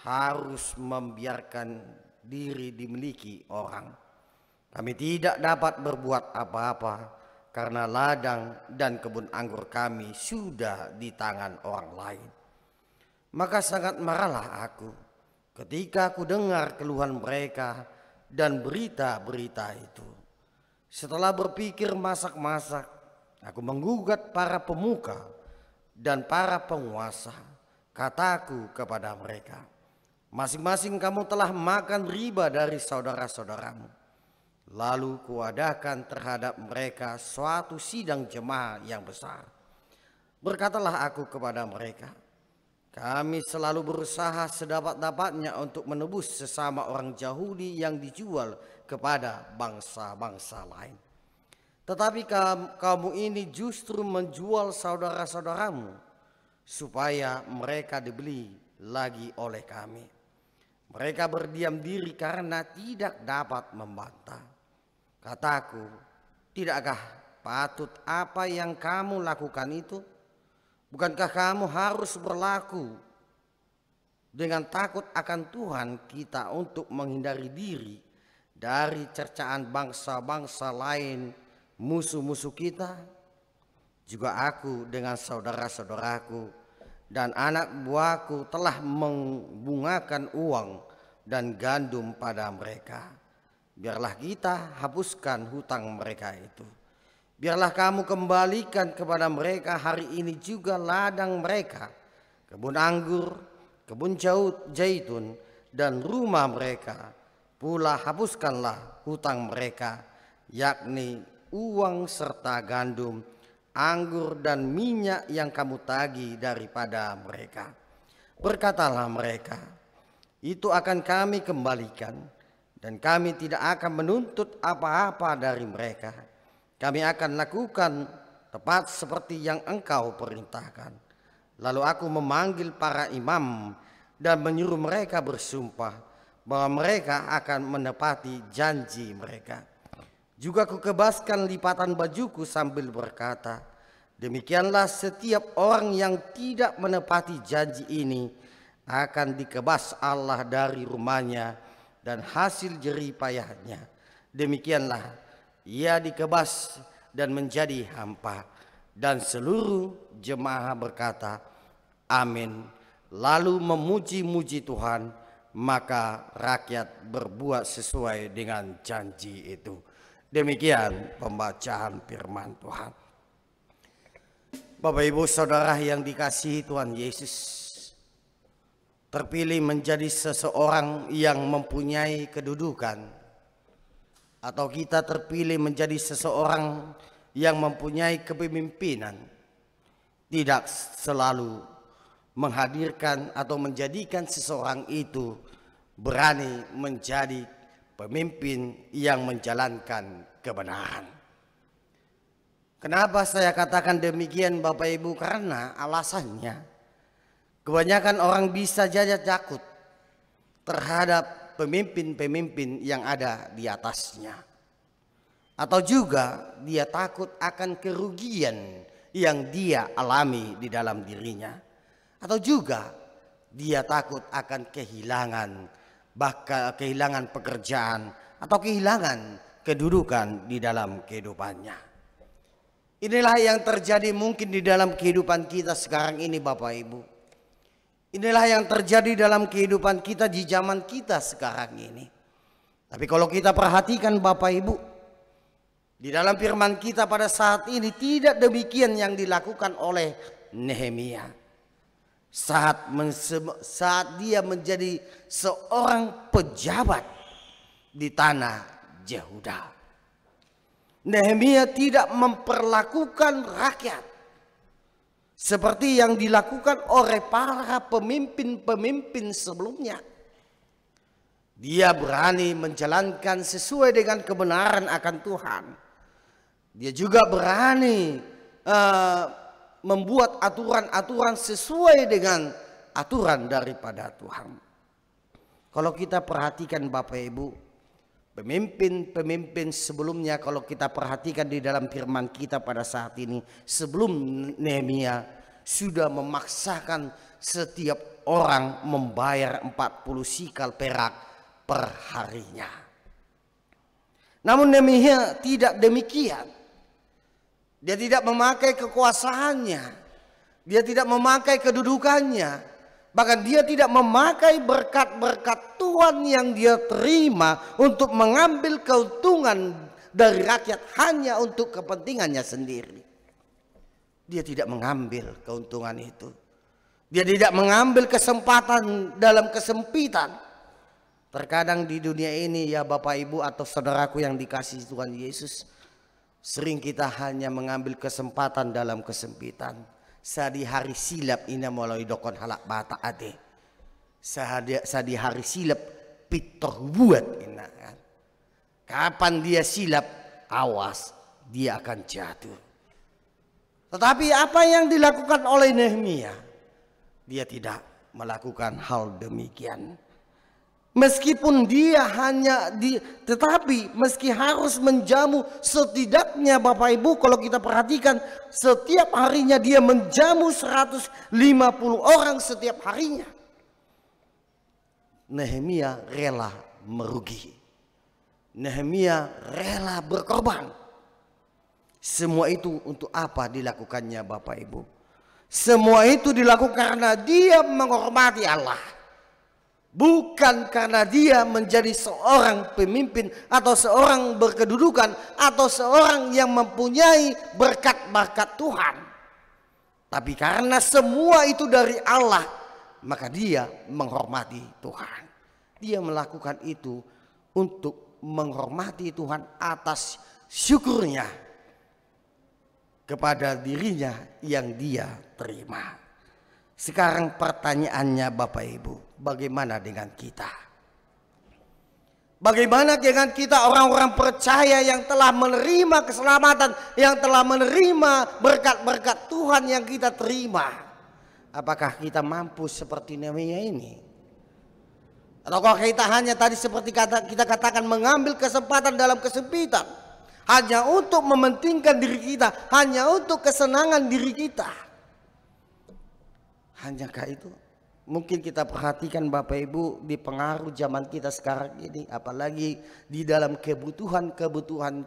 harus membiarkan diri dimiliki orang. Kami tidak dapat berbuat apa-apa karena ladang dan kebun anggur kami sudah di tangan orang lain. Maka sangat marahlah aku ketika aku dengar keluhan mereka dan berita-berita itu. Setelah berpikir masak-masak, aku menggugat para pemuka dan para penguasa. Kataku kepada mereka, masing-masing kamu telah makan riba dari saudara-saudaramu. Lalu kuadakan terhadap mereka suatu sidang jemaah yang besar. Berkatalah aku kepada mereka, kami selalu berusaha sedapat-dapatnya untuk menebus sesama orang Yahudi yang dijual kepada bangsa-bangsa lain. Tetapi kamu ini justru menjual saudara-saudaramu supaya mereka dibeli lagi oleh kami. Mereka berdiam diri karena tidak dapat membantah. Kataku, tidakkah patut apa yang kamu lakukan itu? Bukankah kamu harus berlaku dengan takut akan Tuhan kita untuk menghindari diri dari cercaan bangsa-bangsa lain, musuh-musuh kita? Juga aku dengan saudara-saudaraku dan anak buahku telah membungakan uang dan gandum pada mereka. Biarlah kita hapuskan hutang mereka itu. Biarlah kamu kembalikan kepada mereka hari ini juga ladang mereka, kebun anggur, kebun zaitun, dan rumah mereka. Pula hapuskanlah hutang mereka, yakni uang serta gandum, anggur dan minyak yang kamu tagih daripada mereka. Berkatalah mereka, itu akan kami kembalikan, dan kami tidak akan menuntut apa-apa dari mereka. Kami akan lakukan tepat seperti yang engkau perintahkan. Lalu aku memanggil para imam dan menyuruh mereka bersumpah bahwa mereka akan menepati janji mereka. Juga kukebaskan lipatan bajuku sambil berkata, demikianlah setiap orang yang tidak menepati janji ini akan dikebas Allah dari rumahnya dan hasil jerih payahnya. Demikianlah ia dikebas dan menjadi hampa. Dan seluruh jemaah berkata, amin. Lalu memuji-muji Tuhan, maka rakyat berbuat sesuai dengan janji itu. Demikian pembacaan firman Tuhan. Bapak Ibu Saudara yang dikasihi Tuhan Yesus, terpilih menjadi seseorang yang mempunyai kedudukan, atau kita terpilih menjadi seseorang yang mempunyai kepemimpinan, tidak selalu menghadirkan atau menjadikan seseorang itu berani menjadi pemimpin yang menjalankan kebenaran. Kenapa saya katakan demikian Bapak Ibu? Karena alasannya kebanyakan orang bisa saja takut terhadap pemimpin-pemimpin yang ada di atasnya. Atau juga dia takut akan kerugian yang dia alami di dalam dirinya. Atau juga dia takut akan kehilangan pekerjaan atau kehilangan kedudukan di dalam kehidupannya. Inilah yang terjadi mungkin di dalam kehidupan kita sekarang ini Bapak Ibu. Inilah yang terjadi dalam kehidupan kita di zaman kita sekarang ini. Tapi kalau kita perhatikan Bapak Ibu, di dalam firman kita pada saat ini tidak demikian yang dilakukan oleh Nehemia. Saat dia menjadi seorang pejabat di tanah Yehuda, Nehemia tidak memperlakukan rakyat seperti yang dilakukan oleh para pemimpin-pemimpin sebelumnya. Dia berani menjalankan sesuai dengan kebenaran akan Tuhan. Dia juga berani membuat aturan-aturan sesuai dengan aturan daripada Tuhan. Kalau kita perhatikan Bapak Ibu, pemimpin-pemimpin sebelumnya, kalau kita perhatikan di dalam firman kita pada saat ini, sebelum Nehemia sudah memaksakan setiap orang membayar 40 sikal perak per harinya. Namun Nehemia tidak demikian. Dia tidak memakai kekuasaannya, dia tidak memakai kedudukannya, bahkan dia tidak memakai berkat-berkat Tuhan yang dia terima untuk mengambil keuntungan dari rakyat hanya untuk kepentingannya sendiri. Dia tidak mengambil keuntungan itu. Dia tidak mengambil kesempatan dalam kesempitan. Terkadang di dunia ini ya Bapak Ibu atau saudaraku yang dikasihi Tuhan Yesus, sering kita hanya mengambil kesempatan dalam kesempitan. Sadi hari silap ina melalui dokon halak bata ade. Sadi hari silap pitor buat ina kan. Kapan dia silap, awas dia akan jatuh. Tetapi apa yang dilakukan oleh Nehemia, dia tidak melakukan hal demikian. Meskipun dia tetapi meski harus menjamu setidaknya Bapak Ibu, kalau kita perhatikan setiap harinya dia menjamu 150 orang setiap harinya. Nehemia rela merugi. Nehemia rela berkorban. Semua itu untuk apa dilakukannya Bapak Ibu? Semua itu dilakukan karena dia menghormati Allah. Bukan karena dia menjadi seorang pemimpin atau seorang berkedudukan atau seorang yang mempunyai berkat-berkat Tuhan. Tapi karena semua itu dari Allah, maka dia menghormati Tuhan. Dia melakukan itu untuk menghormati Tuhan atas syukurnya kepada dirinya yang dia terima. Sekarang pertanyaannya Bapak Ibu, bagaimana dengan kita? Bagaimana dengan kita orang-orang percaya yang telah menerima keselamatan, yang telah menerima berkat-berkat Tuhan yang kita terima? Apakah kita mampu seperti Nehemia ini? Ataukah kita hanya tadi seperti kita katakan mengambil kesempatan dalam kesempitan, hanya untuk mementingkan diri kita, hanya untuk kesenangan diri kita? Hanyakah itu? Mungkin kita perhatikan Bapak Ibu di pengaruh zaman kita sekarang ini, apalagi di dalam kebutuhan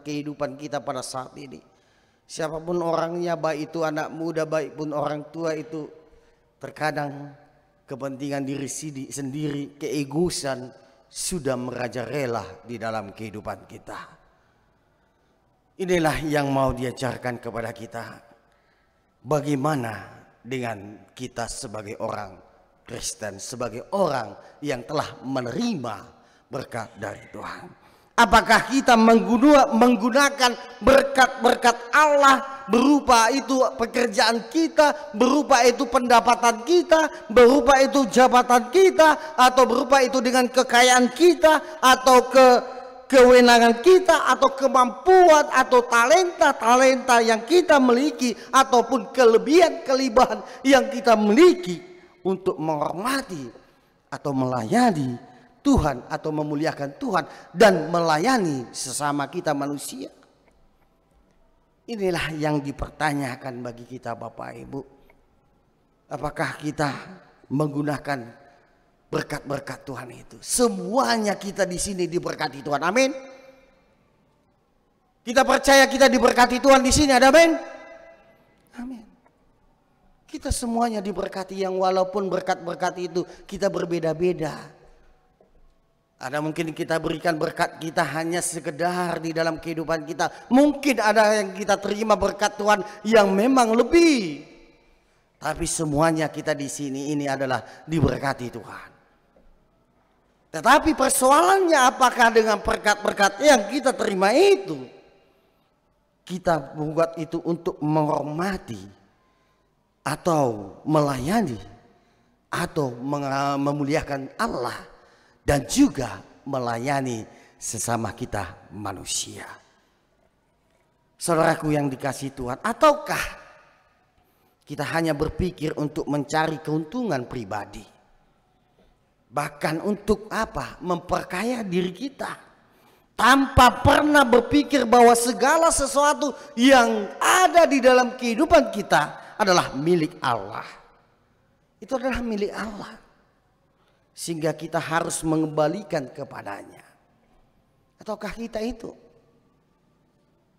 kehidupan kita pada saat ini. Siapapun orangnya, baik itu anak muda, baik pun orang tua, itu terkadang kepentingan diri sendiri, keegoisan sudah merajalela di dalam kehidupan kita. Inilah yang mau diajarkan kepada kita. Bagaimana dengan kita sebagai orang Kristen, sebagai orang yang telah menerima berkat dari Tuhan? Apakah kita menggunakan berkat-berkat Allah, berupa itu pekerjaan kita, berupa itu pendapatan kita, berupa itu jabatan kita, atau berupa itu dengan kekayaan kita, atau kewenangan kita, atau kemampuan atau talenta yang kita miliki, ataupun kelebihan yang kita miliki untuk menghormati atau melayani Tuhan atau memuliakan Tuhan dan melayani sesama kita manusia? Inilah yang dipertanyakan bagi kita Bapak Ibu. Apakah kita menggunakan berkat-berkat Tuhan itu? Semuanya kita di sini diberkati Tuhan. Amin. Kita percaya kita diberkati Tuhan di sini. Ada amin? Amin. Kita semuanya diberkati, yang walaupun berkat-berkat itu kita berbeda-beda. Ada mungkin kita berikan berkat kita hanya sekedar di dalam kehidupan kita. Mungkin ada yang kita terima berkat Tuhan yang memang lebih. Tapi semuanya kita di sini ini adalah diberkati Tuhan. Tetapi persoalannya, apakah dengan berkat-berkat yang kita terima itu kita membuat itu untuk menghormati atau melayani atau memuliakan Allah dan juga melayani sesama kita manusia? Saudaraku yang dikasihi Tuhan, ataukah kita hanya berpikir untuk mencari keuntungan pribadi? Bahkan untuk apa? Memperkaya diri kita. Tanpa pernah berpikir bahwa segala sesuatu yang ada di dalam kehidupan kita adalah milik Allah. Itu adalah milik Allah. Sehingga kita harus mengembalikan kepadanya. Ataukah kita itu?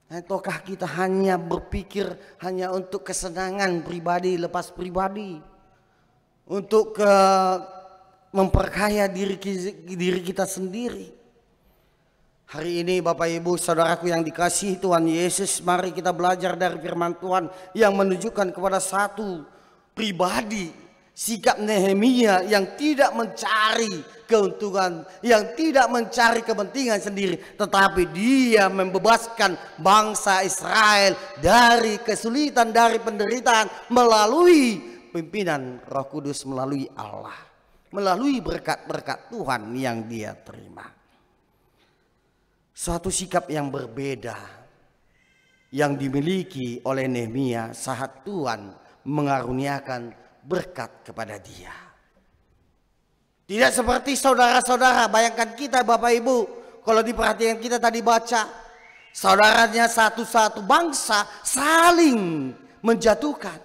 Ataukah kita hanya berpikir hanya untuk kesenangan pribadi, lepas pribadi, untuk memperkaya diri kita sendiri? Hari ini Bapak Ibu Saudaraku yang dikasihi Tuhan Yesus, mari kita belajar dari firman Tuhan yang menunjukkan kepada satu pribadi, sikap Nehemia yang tidak mencari keuntungan, yang tidak mencari kepentingan sendiri, tetapi dia membebaskan bangsa Israel dari kesulitan, dari penderitaan melalui pimpinan Roh Kudus, melalui Allah, melalui berkat-berkat Tuhan yang dia terima. Suatu sikap yang berbeda yang dimiliki oleh Nehemia saat Tuhan mengaruniakan berkat kepada dia. Tidak seperti saudara-saudara, bayangkan kita Bapak Ibu, kalau diperhatikan kita tadi baca, saudaranya satu bangsa saling menjatuhkan,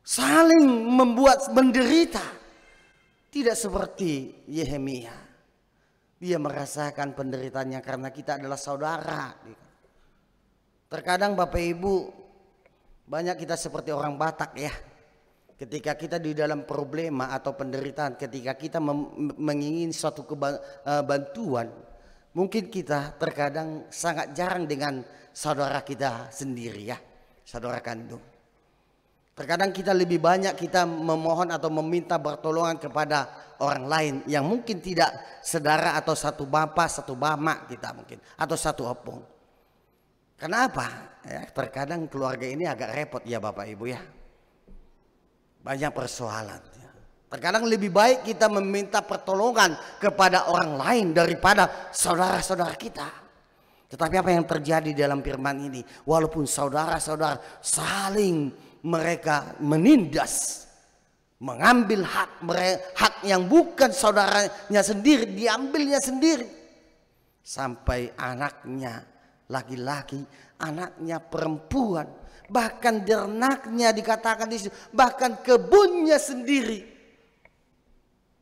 saling membuat menderita. Tidak seperti Nehemia. Dia merasakan penderitaannya karena kita adalah saudara. Terkadang Bapak Ibu, banyak kita seperti orang Batak ya. Ketika kita di dalam problema atau penderitaan, ketika kita mengingin suatu bantuan, mungkin kita terkadang sangat jarang dengan saudara kita sendiri ya, saudara kandung. Terkadang kita lebih banyak kita memohon atau meminta pertolongan kepada orang lain yang mungkin tidak saudara atau satu bapak, satu mama kita mungkin, atau satu opung. Kenapa? Ya, terkadang keluarga ini agak repot ya Bapak Ibu ya. Banyak persoalan. Ya. Terkadang lebih baik kita meminta pertolongan kepada orang lain daripada saudara-saudara kita. Tetapi apa yang terjadi dalam firman ini? Walaupun saudara-saudara saling mereka menindas, mengambil hak yang bukan saudaranya sendiri, diambilnya sendiri. Sampai anaknya laki-laki, anaknya perempuan, bahkan ternaknya dikatakan di situ, bahkan kebunnya sendiri,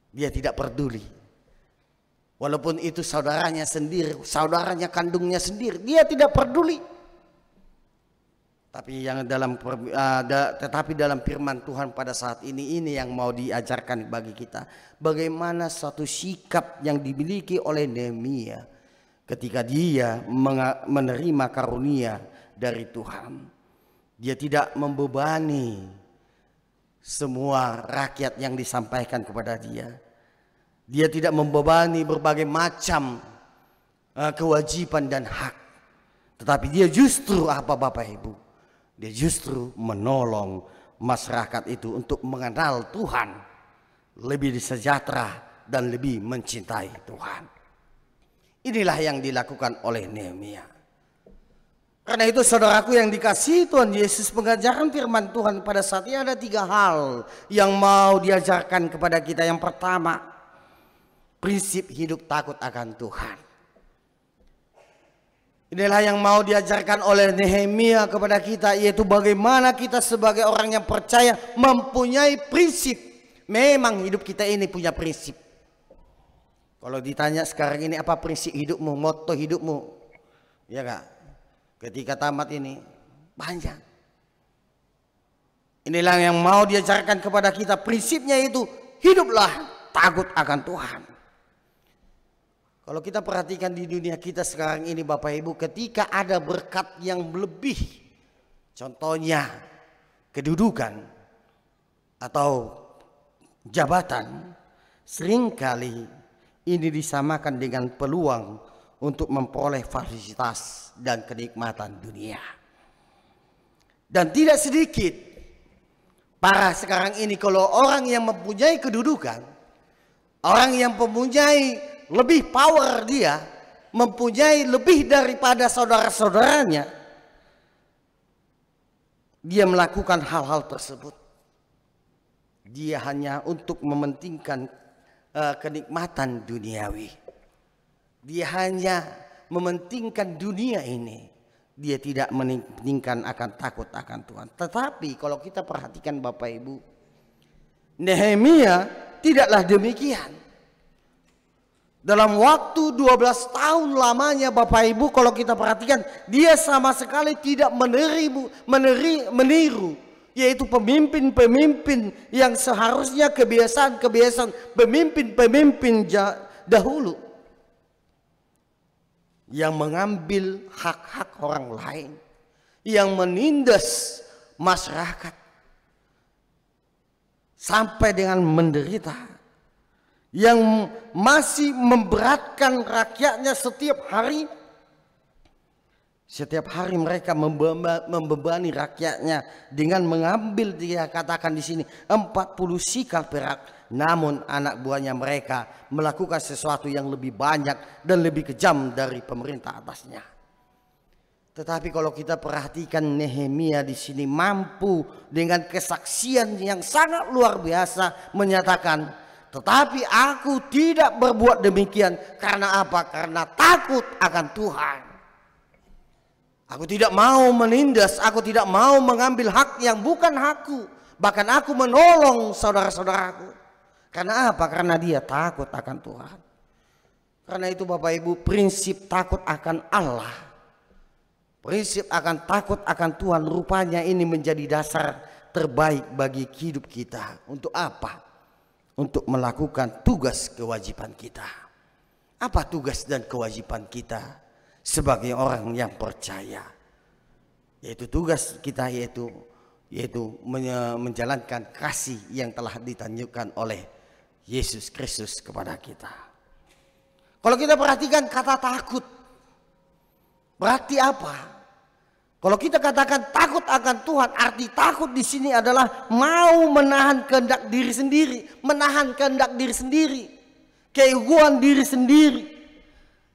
dia tidak peduli. Walaupun itu saudaranya sendiri, saudaranya kandungnya sendiri, dia tidak peduli. Tapi tetapi dalam firman Tuhan pada saat ini yang mau diajarkan bagi kita, bagaimana suatu sikap yang dimiliki oleh Nehemia ketika dia menerima karunia dari Tuhan. Dia tidak membebani semua rakyat yang disampaikan kepada dia. Dia tidak membebani berbagai macam kewajiban dan hak. Tetapi dia justru apa Bapak Ibu? Dia justru menolong masyarakat itu untuk mengenal Tuhan, lebih sejahtera dan lebih mencintai Tuhan. Inilah yang dilakukan oleh Nehemia. Karena itu saudaraku yang dikasihi Tuhan Yesus, pengajaran firman Tuhan pada saat ini ada 3 hal yang mau diajarkan kepada kita. Yang pertama, prinsip hidup takut akan Tuhan. Inilah yang mau diajarkan oleh Nehemia kepada kita, yaitu bagaimana kita sebagai orang yang percaya mempunyai prinsip. Memang hidup kita ini punya prinsip. Kalau ditanya sekarang ini apa prinsip hidupmu, motto hidupmu, ya kak? Ketika tamat ini banyak. Inilah yang mau diajarkan kepada kita, prinsipnya itu hiduplah takut akan Tuhan. Kalau kita perhatikan di dunia kita sekarang ini Bapak Ibu, ketika ada berkat yang lebih, contohnya kedudukan atau jabatan, seringkali ini disamakan dengan peluang untuk memperoleh fasilitas dan kenikmatan dunia. Dan tidak sedikit para sekarang ini kalau orang yang mempunyai kedudukan, orang yang mempunyai lebih power, dia mempunyai lebih daripada saudara-saudaranya, dia melakukan hal-hal tersebut. dia hanya untuk mementingkan kenikmatan duniawi. Dia hanya mementingkan dunia ini. Dia tidak mementingkan akan takut akan Tuhan. Tetapi kalau kita perhatikan Bapak Ibu, Nehemia tidaklah demikian. Dalam waktu 12 tahun lamanya Bapak Ibu, kalau kita perhatikan, dia sama sekali tidak meniru, yaitu pemimpin-pemimpin yang seharusnya kebiasaan-kebiasaan pemimpin-pemimpin dahulu, yang mengambil hak-hak orang lain, yang menindas masyarakat sampai dengan menderita, yang masih memberatkan rakyatnya setiap hari. Setiap hari mereka membebani rakyatnya dengan mengambil, dia katakan di sini 40 sikal perak. Namun anak buahnya mereka melakukan sesuatu yang lebih banyak dan lebih kejam dari pemerintah atasnya. Tetapi kalau kita perhatikan, Nehemia di sini mampu dengan kesaksian yang sangat luar biasa menyatakan, tetapi aku tidak berbuat demikian. Karena apa? Karena takut akan Tuhan. Aku tidak mau menindas, aku tidak mau mengambil hak yang bukan hakku. Bahkan aku menolong saudara-saudaraku. Karena apa? Karena dia takut akan Tuhan. Karena itu Bapak Ibu, prinsip takut akan Allah, prinsip akan takut akan Tuhan, rupanya ini menjadi dasar terbaik bagi hidup kita. Untuk apa? Untuk melakukan tugas kewajiban kita. Apa tugas dan kewajiban kita sebagai orang yang percaya? Yaitu tugas kita yaitu menjalankan kasih yang telah ditunjukkan oleh Yesus Kristus kepada kita. Kalau kita perhatikan kata takut, berarti apa? Kalau kita katakan takut akan Tuhan, arti takut di sini adalah mau menahan kehendak diri sendiri, menahan kehendak diri sendiri, keegoan diri sendiri,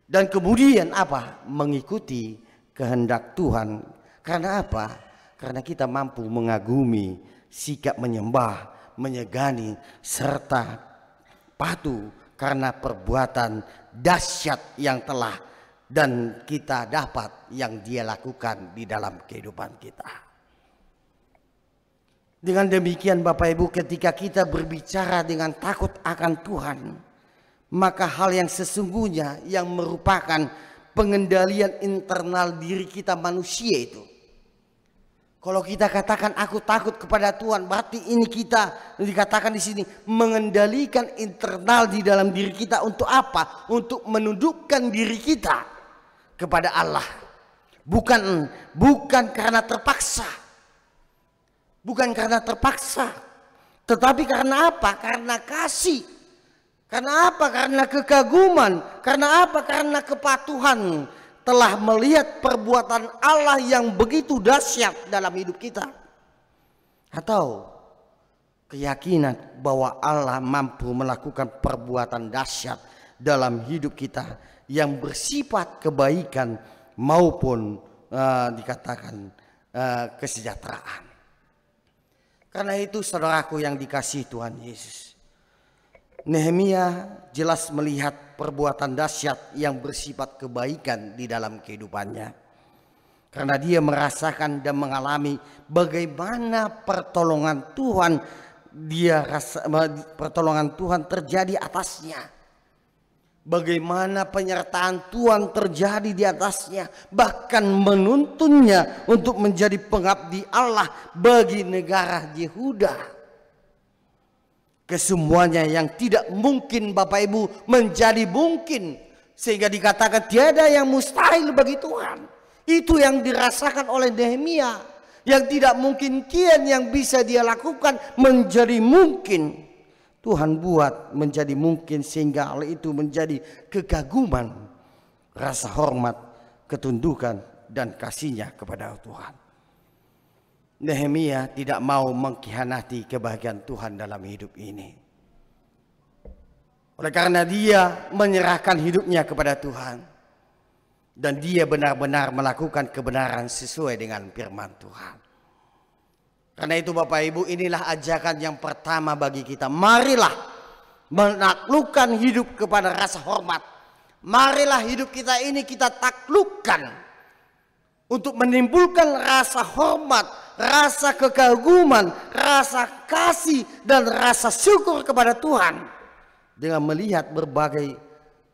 dan kemudian apa? Mengikuti kehendak Tuhan. Karena apa? Karena kita mampu mengagumi, sikap menyembah, menyegani, serta patuh karena perbuatan dahsyat yang telah dan kita dapat yang dia lakukan di dalam kehidupan kita. Dengan demikian Bapak Ibu, ketika kita berbicara dengan takut akan Tuhan, maka hal yang sesungguhnya yang merupakan pengendalian internal diri kita manusia itu. Kalau kita katakan aku takut kepada Tuhan, berarti ini kita dikatakan di sini mengendalikan internal di dalam diri kita. Untuk apa? Untuk menundukkan diri kita kepada Allah. Bukan karena terpaksa. Bukan karena terpaksa. Tetapi karena apa? Karena kasih. Karena apa? Karena kekaguman. Karena apa? Karena kepatuhan. Telah melihat perbuatan Allah yang begitu dahsyat dalam hidup kita. Atau keyakinan bahwa Allah mampu melakukan perbuatan dahsyat dalam hidup kita yang bersifat kebaikan maupun dikatakan kesejahteraan. Karena itu saudaraku yang dikasihi Tuhan Yesus, Nehemia jelas melihat perbuatan dahsyat yang bersifat kebaikan di dalam kehidupannya. Karena dia merasakan dan mengalami bagaimana pertolongan Tuhan pertolongan Tuhan terjadi atasnya. Bagaimana penyertaan Tuhan terjadi di atasnya, bahkan menuntunnya untuk menjadi pengabdi Allah bagi negara Yehuda. Kesemuanya yang tidak mungkin Bapak Ibu menjadi mungkin, sehingga dikatakan tiada yang mustahil bagi Tuhan. Itu yang dirasakan oleh Nehemia, yang tidak mungkin yang bisa dia lakukan menjadi mungkin. Tuhan buat menjadi mungkin, sehingga hal itu menjadi kekaguman, rasa hormat, ketundukan dan kasihnya kepada Tuhan. Nehemia tidak mau mengkhianati kebahagiaan Tuhan dalam hidup ini. Oleh karena dia menyerahkan hidupnya kepada Tuhan, dan dia benar-benar melakukan kebenaran sesuai dengan firman Tuhan. Karena itu Bapak Ibu, inilah ajakan yang pertama bagi kita. Marilah menaklukkan hidup kepada rasa hormat. Marilah hidup kita ini kita taklukkan untuk menimbulkan rasa hormat, rasa kekaguman, rasa kasih dan rasa syukur kepada Tuhan. Dengan melihat berbagai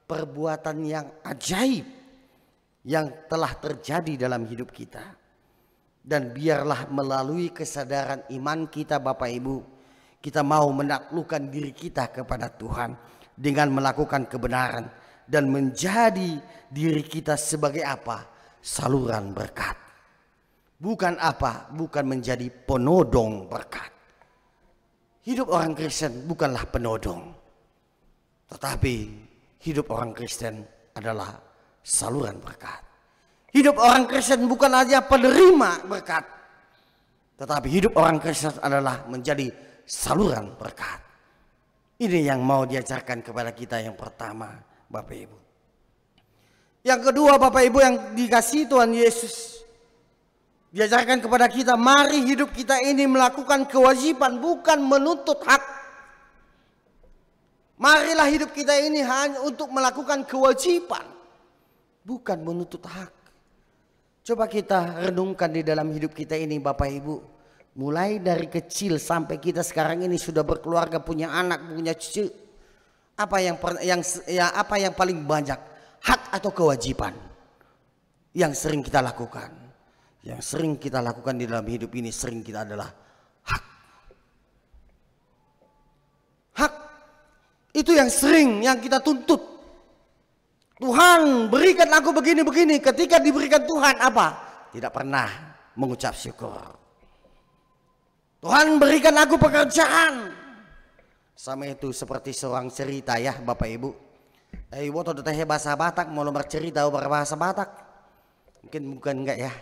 perbuatan yang ajaib yang telah terjadi dalam hidup kita. Dan biarlah melalui kesadaran iman kita Bapak Ibu, kita mau menaklukkan diri kita kepada Tuhan dengan melakukan kebenaran dan menjadi diri kita sebagai apa? Saluran berkat. Bukan apa? Bukan menjadi penodong berkat. Hidup orang Kristen bukanlah penodong, tetapi hidup orang Kristen adalah saluran berkat. Hidup orang Kristen bukan aja penerima berkat, tetapi hidup orang Kristen adalah menjadi saluran berkat. Ini yang mau diajarkan kepada kita yang pertama, Bapak Ibu. Yang kedua, Bapak Ibu yang dikasihi Tuhan Yesus, diajarkan kepada kita, mari hidup kita ini melakukan kewajiban, bukan menuntut hak. Marilah hidup kita ini hanya untuk melakukan kewajiban, bukan menuntut hak. Coba kita renungkan di dalam hidup kita ini Bapak Ibu. Mulai dari kecil sampai kita sekarang ini sudah berkeluarga, punya anak, punya cucu. Apa yang paling banyak? Hak atau kewajiban yang sering kita lakukan? Yang sering kita lakukan di dalam hidup ini sering kita adalah hak. Hak itu yang sering yang kita tuntut. Tuhan berikan aku begini-begini. Ketika diberikan Tuhan apa? Tidak pernah mengucap syukur. Tuhan berikan aku pekerjaan. Sama itu seperti seorang cerita ya Bapak Ibu. Ibu tuh teh bahasa Batak mau lembar cerita berbahasa Batak. Mungkin bukan enggak ya.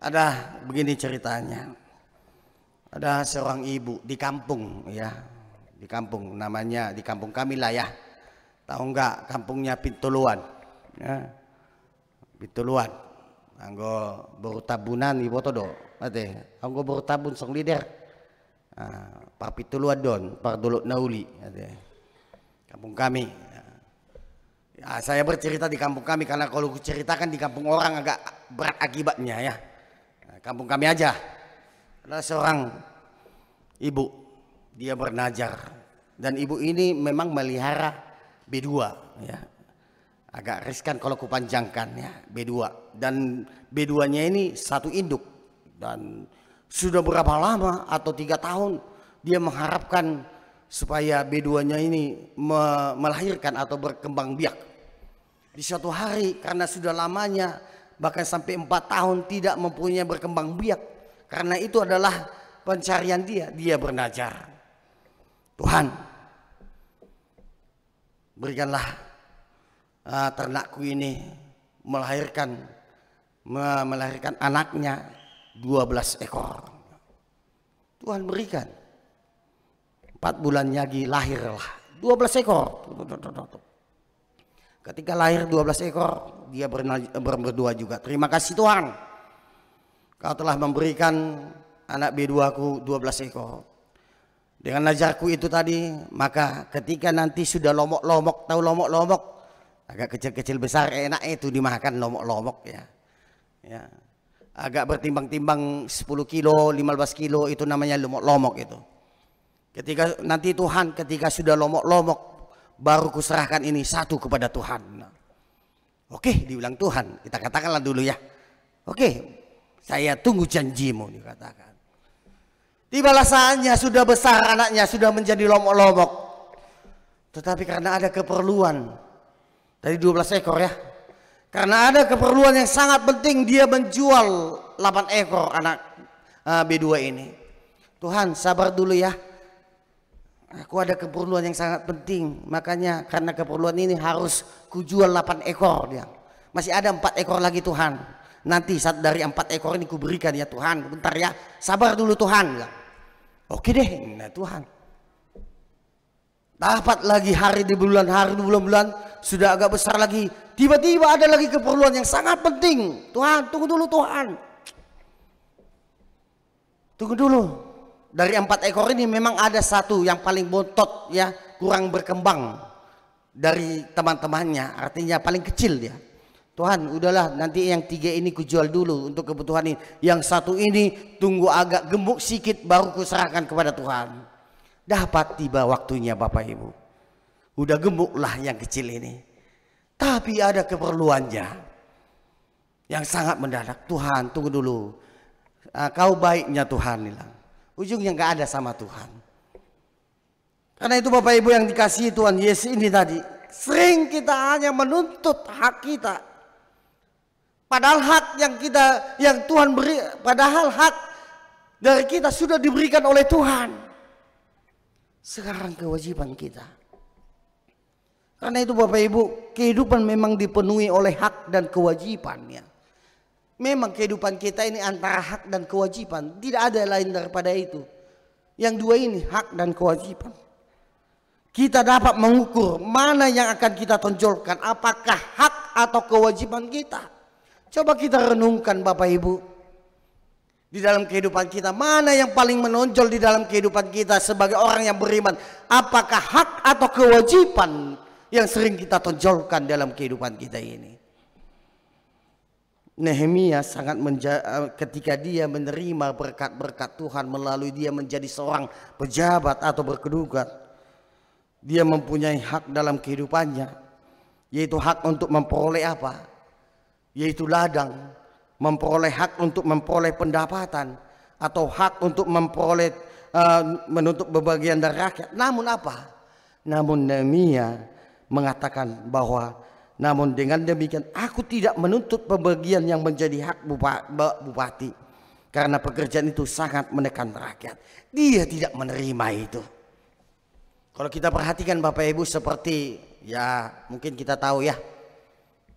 Ada begini ceritanya. Ada seorang ibu di kampung ya. Di kampung namanya, di kampung kami lah ya. Tahu enggak kampungnya Pintuluan ya. Pintuluan anggo baru tabunan ibu to do ate anggo baru tabun song lider par Pintuluan don par dulu nauli ate kampung kami ya, saya bercerita di kampung kami karena kalau ceritakan di kampung orang agak berat akibatnya ya. Nah, kampung kami aja ada seorang ibu, dia bernajar dan ibu ini memang melihara B2 ya. Agak riskan kalau kupanjangkan ya, B2. Dan B2-nya ini satu induk. Dan sudah berapa lama atau 3 tahun dia mengharapkan supaya B2-nya ini melahirkan atau berkembang biak. Di suatu hari karena sudah lamanya bahkan sampai 4 tahun tidak mempunyai berkembang biak. Karena itu adalah pencarian dia bernajar. Tuhan, berikanlah ternakku ini melahirkan anaknya 12 ekor. Tuhan berikan. 4 bulan lagi lahirlah 12 ekor. Ketika lahir 12 ekor, dia berdua juga. Terima kasih Tuhan. Kau telah memberikan anak B2 ku 12 ekor. Dengan najarku itu tadi, maka ketika nanti sudah lomok-lomok, tahu lomok-lomok, agak kecil-kecil besar enak itu dimakan lomok-lomok ya. Ya. Agak bertimbang-timbang 10 kilo, 15 kilo itu namanya lomok-lomok itu. Ketika nanti Tuhan ketika sudah lomok-lomok baru kuserahkan ini satu kepada Tuhan. Oke, dibilang Tuhan, kita katakanlah dulu ya. Oke, saya tunggu janjimu dikatakan. Tibalah saatnya sudah besar anaknya, sudah menjadi lomok-lomok. Tetapi karena ada keperluan, tadi 12 ekor ya. Karena ada keperluan yang sangat penting, dia menjual 8 ekor anak B2 ini. Tuhan sabar dulu ya. Aku ada keperluan yang sangat penting, makanya karena keperluan ini harus kujual 8 ekor dia. Masih ada 4 ekor lagi Tuhan. Nanti dari 4 ekor ini kuberikan ya Tuhan. Bentar ya, sabar dulu Tuhan. Oke deh, nah Tuhan. Dapat lagi hari di bulan-bulan sudah agak besar lagi. Tiba-tiba ada lagi keperluan yang sangat penting. Tuhan, tunggu dulu Tuhan. Tunggu dulu. Dari 4 ekor ini memang ada satu yang paling bontot ya, kurang berkembang dari teman-temannya, artinya paling kecil dia. Tuhan, udahlah nanti yang 3 ini kujual dulu untuk kebutuhan ini. Yang satu ini tunggu agak gemuk sedikit baru kuserahkan kepada Tuhan. Dapat tiba waktunya Bapak Ibu. Udah gemuk lah yang kecil ini. Tapi ada keperluannya yang sangat mendadak. Tuhan, tunggu dulu. Kau baiknya Tuhan bilang. Ujungnya nggak ada sama Tuhan. Karena itu Bapak Ibu yang dikasihi Tuhan Yesus ini tadi, sering kita hanya menuntut hak kita. Padahal hak yang Tuhan beri, padahal hak dari kita sudah diberikan oleh Tuhan. Sekarang kewajiban kita. Karena itu Bapak Ibu, kehidupan memang dipenuhi oleh hak dan kewajibannya. Memang kehidupan kita ini antara hak dan kewajiban, tidak ada lain daripada itu. Yang dua ini hak dan kewajiban. Kita dapat mengukur mana yang akan kita tonjolkan, apakah hak atau kewajiban kita. Coba kita renungkan Bapak Ibu. Di dalam kehidupan kita, mana yang paling menonjol di dalam kehidupan kita sebagai orang yang beriman? Apakah hak atau kewajiban yang sering kita tonjolkan dalam kehidupan kita ini? Nehemia sangat ketika dia menerima berkat-berkat Tuhan melalui dia menjadi seorang pejabat atau berkedudukan, dia mempunyai hak dalam kehidupannya, yaitu hak untuk memperoleh apa? Yaitu ladang, memperoleh hak untuk memperoleh pendapatan, atau hak untuk memperoleh menuntut bebagian dari rakyat. Namun apa? Namun Nehemia mengatakan bahwa namun dengan demikian aku tidak menuntut pembagian yang menjadi hak bupati, karena pekerjaan itu sangat menekan rakyat. Dia tidak menerima itu. Kalau kita perhatikan Bapak Ibu, seperti ya mungkin kita tahu ya,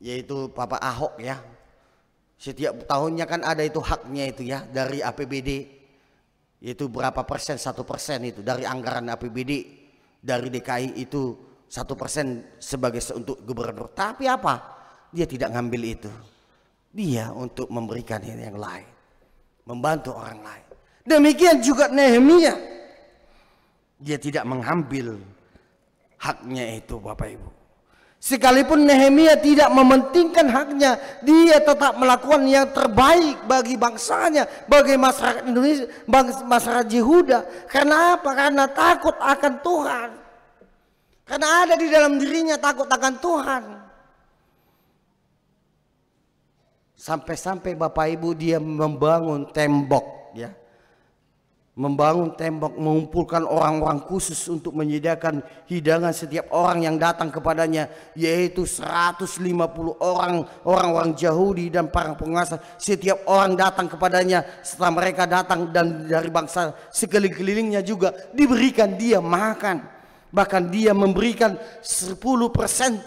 yaitu Bapak Ahok ya, setiap tahunnya kan ada itu haknya itu ya dari APBD, yaitu berapa persen, 1% itu dari anggaran APBD dari DKI itu 1% sebagai untuk gubernur. Tapi apa? Dia tidak ngambil itu. Dia untuk memberikan yang lain, membantu orang lain. Demikian juga Nehemia, dia tidak mengambil haknya itu Bapak Ibu. Sekalipun Nehemia tidak mementingkan haknya, dia tetap melakukan yang terbaik bagi bangsanya, bagi masyarakat Indonesia, masyarakat Yehuda. Karena apa? Karena takut akan Tuhan. Karena ada di dalam dirinya takut akan Tuhan. Sampai-sampai Bapak Ibu dia membangun tembok ya. Membangun tembok, mengumpulkan orang-orang khusus untuk menyediakan hidangan setiap orang yang datang kepadanya, yaitu 150 orang Yahudi dan para penguasa. Setiap orang datang kepadanya, setelah mereka datang dan dari bangsa sekeliling-kelilingnya juga diberikan dia makan. Bahkan dia memberikan 10%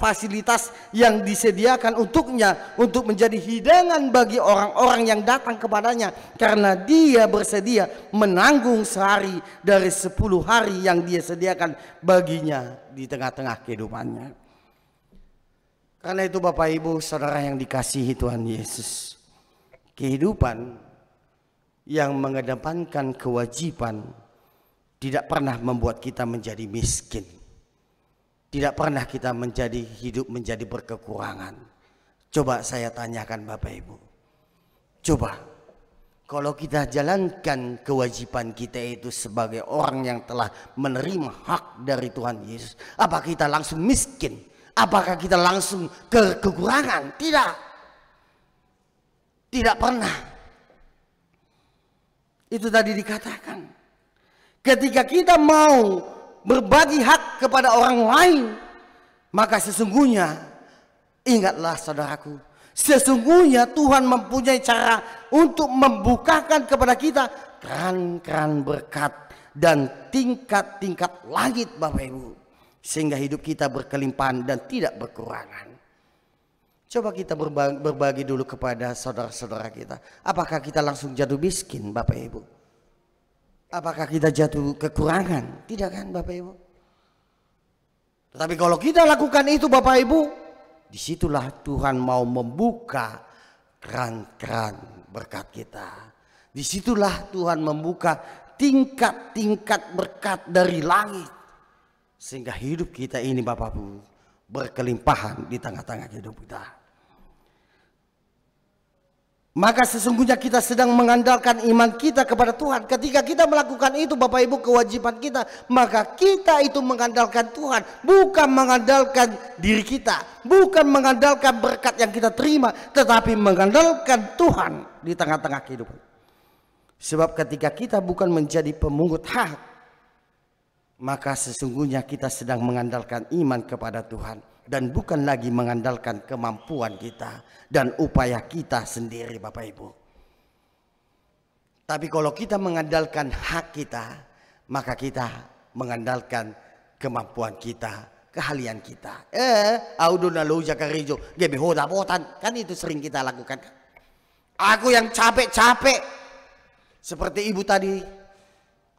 fasilitas yang disediakan untuknya untuk menjadi hidangan bagi orang-orang yang datang kepadanya, karena dia bersedia menanggung sehari dari 10 hari yang dia sediakan baginya di tengah-tengah kehidupannya. Karena itu Bapak Ibu Saudara yang dikasihi Tuhan Yesus, kehidupan yang mengedepankan kewajiban tidak pernah membuat kita menjadi miskin. Tidak pernah kita hidup menjadi berkekurangan. Coba saya tanyakan Bapak Ibu. Coba kalau kita jalankan kewajiban kita itu sebagai orang yang telah menerima hak dari Tuhan Yesus, apakah kita langsung miskin? Apakah kita langsung kekurangan? Tidak. Tidak pernah. Itu tadi dikatakan. Ketika kita mau berbagi hak kepada orang lain, maka sesungguhnya, ingatlah saudaraku, sesungguhnya Tuhan mempunyai cara untuk membukakan kepada kita keran-keran berkat dan tingkat-tingkat langit Bapak Ibu, sehingga hidup kita berkelimpahan dan tidak berkurangan. Coba kita berbagi dulu kepada saudara-saudara kita. Apakah kita langsung jatuh miskin Bapak Ibu? Apakah kita jatuh kekurangan? Tidak kan Bapak Ibu? Tetapi kalau kita lakukan itu Bapak Ibu, disitulah Tuhan mau membuka keran-keran berkat kita. Disitulah Tuhan membuka tingkat-tingkat berkat dari langit. Sehingga hidup kita ini Bapak Ibu berkelimpahan di tengah-tengah hidup kita. Maka sesungguhnya kita sedang mengandalkan iman kita kepada Tuhan. Ketika kita melakukan itu Bapak Ibu, kewajiban kita, maka kita itu mengandalkan Tuhan, bukan mengandalkan diri kita, bukan mengandalkan berkat yang kita terima, tetapi mengandalkan Tuhan di tengah-tengah kehidupan. Sebab ketika kita bukan menjadi pemungut hak, maka sesungguhnya kita sedang mengandalkan iman kepada Tuhan dan bukan lagi mengandalkan kemampuan kita dan upaya kita sendiri Bapak Ibu. Tapi kalau kita mengandalkan hak kita, maka kita mengandalkan kemampuan kita, keahlian kita. Auduna loja karijo, gebe hoda botan, kan itu sering kita lakukan. Aku yang capek-capek. Seperti ibu tadi,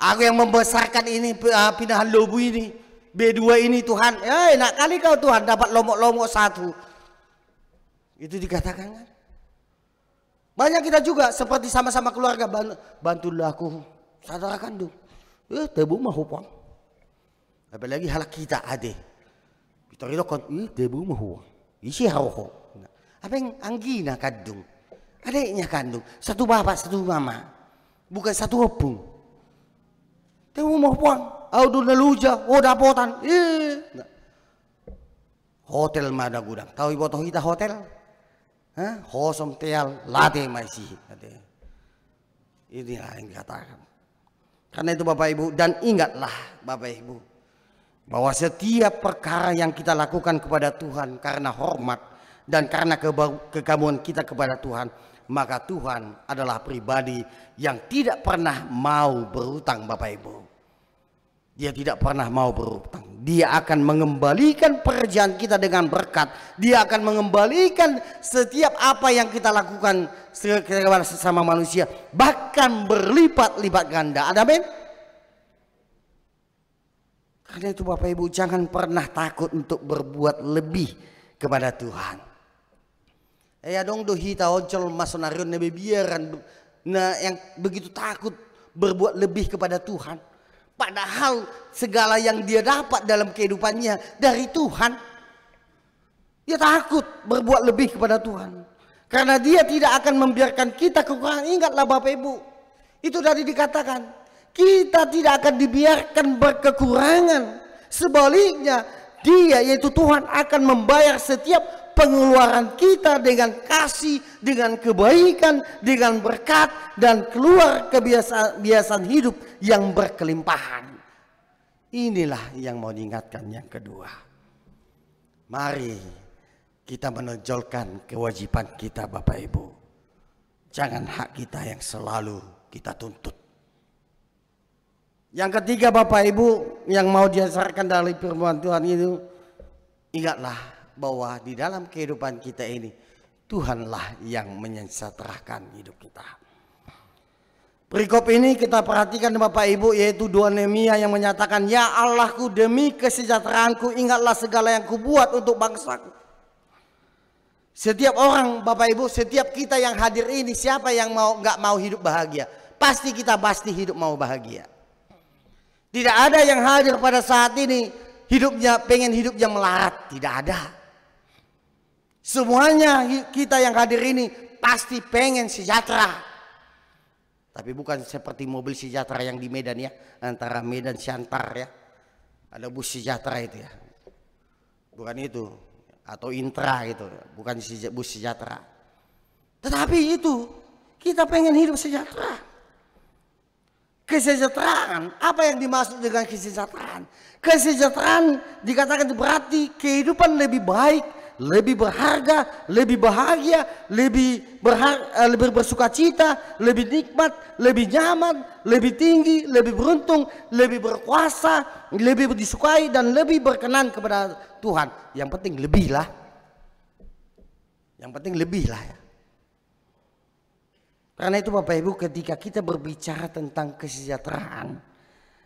aku yang membesarkan ini pindahan lobu ini, B2 ini Tuhan, enak kali kau Tuhan dapat lomok-lomok satu. Itu dikatakan kan. Banyak kita juga seperti sama-sama keluarga, bantulah aku saudara kandung. Tebu mah hupang. Apalagi halak kita ade. Kita rilokon, tebu mah hupang. Isi haroho. Apa yang anggina kandung? Adiknya kandung, satu bapak satu mama. Bukan satu opung. Tebu mah hupang. Audun naluja, dapotan. Hotel mana gudang? Tahu ibu tahu kita hotel? Hosom teal late masih. Inilah yang dikatakan. Karena itu Bapak Ibu, dan ingatlah Bapak Ibu, bahwa setiap perkara yang kita lakukan kepada Tuhan karena hormat dan karena kekaguman kita kepada Tuhan, maka Tuhan adalah pribadi yang tidak pernah mau berutang Bapak Ibu. Dia tidak pernah mau berutang. Dia akan mengembalikan pekerjaan kita dengan berkat. Dia akan mengembalikan setiap apa yang kita lakukan kepada sesama manusia, bahkan berlipat-lipat ganda. Amin. Karena itu Bapak Ibu, jangan pernah takut untuk berbuat lebih kepada Tuhan. Ya dong dohita oncol masonarion nebe biaran yang begitu takut berbuat lebih kepada Tuhan. Padahal segala yang dia dapat dalam kehidupannya dari Tuhan. Dia takut berbuat lebih kepada Tuhan. Karena dia tidak akan membiarkan kita kekurangan. Ingatlah Bapak Ibu. Itu tadi dikatakan. Kita tidak akan dibiarkan berkekurangan. Sebaliknya dia yaitu Tuhan akan membayar setiap pengeluaran kita dengan kasih, dengan kebaikan, dengan berkat, dan keluar kebiasaan hidup yang berkelimpahan. Inilah yang mau diingatkan yang kedua. Mari kita menonjolkan kewajiban kita Bapak Ibu. Jangan hak kita yang selalu kita tuntut. Yang ketiga Bapak Ibu yang mau diasarkan dari firman Tuhan itu, ingatlah bahwa di dalam kehidupan kita ini Tuhanlah yang menyejahterakan hidup kita. Perikop ini kita perhatikan Bapak Ibu, yaitu 2 Nehemia yang menyatakan, ya Allahku, demi kesejahteraanku ingatlah segala yang kubuat untuk bangsaku. Setiap orang Bapak Ibu, setiap kita yang hadir ini, siapa yang nggak mau hidup bahagia? Pasti kita hidup mau bahagia. Tidak ada yang hadir pada saat ini pengen hidupnya melarat, tidak ada. Semuanya kita yang hadir ini pasti pengen sejahtera. Tapi bukan seperti mobil sejahtera yang di Medan ya, antara Medan Siantar ya. Ada bus sejahtera itu ya. Bukan itu, atau Intra gitu, bukan bus sejahtera. Tetapi itu kita pengen hidup sejahtera. Kesejahteraan, apa yang dimaksud dengan kesejahteraan? Kesejahteraan dikatakan berarti kehidupan lebih baik, lebih berharga, lebih bahagia, lebih bersukacita, lebih nikmat, lebih nyaman, lebih tinggi, lebih beruntung, lebih berkuasa, lebih disukai, dan lebih berkenan kepada Tuhan. Yang penting lebih lah. Yang penting lebih lah ya. Karena itu Bapak Ibu, ketika kita berbicara tentang kesejahteraan,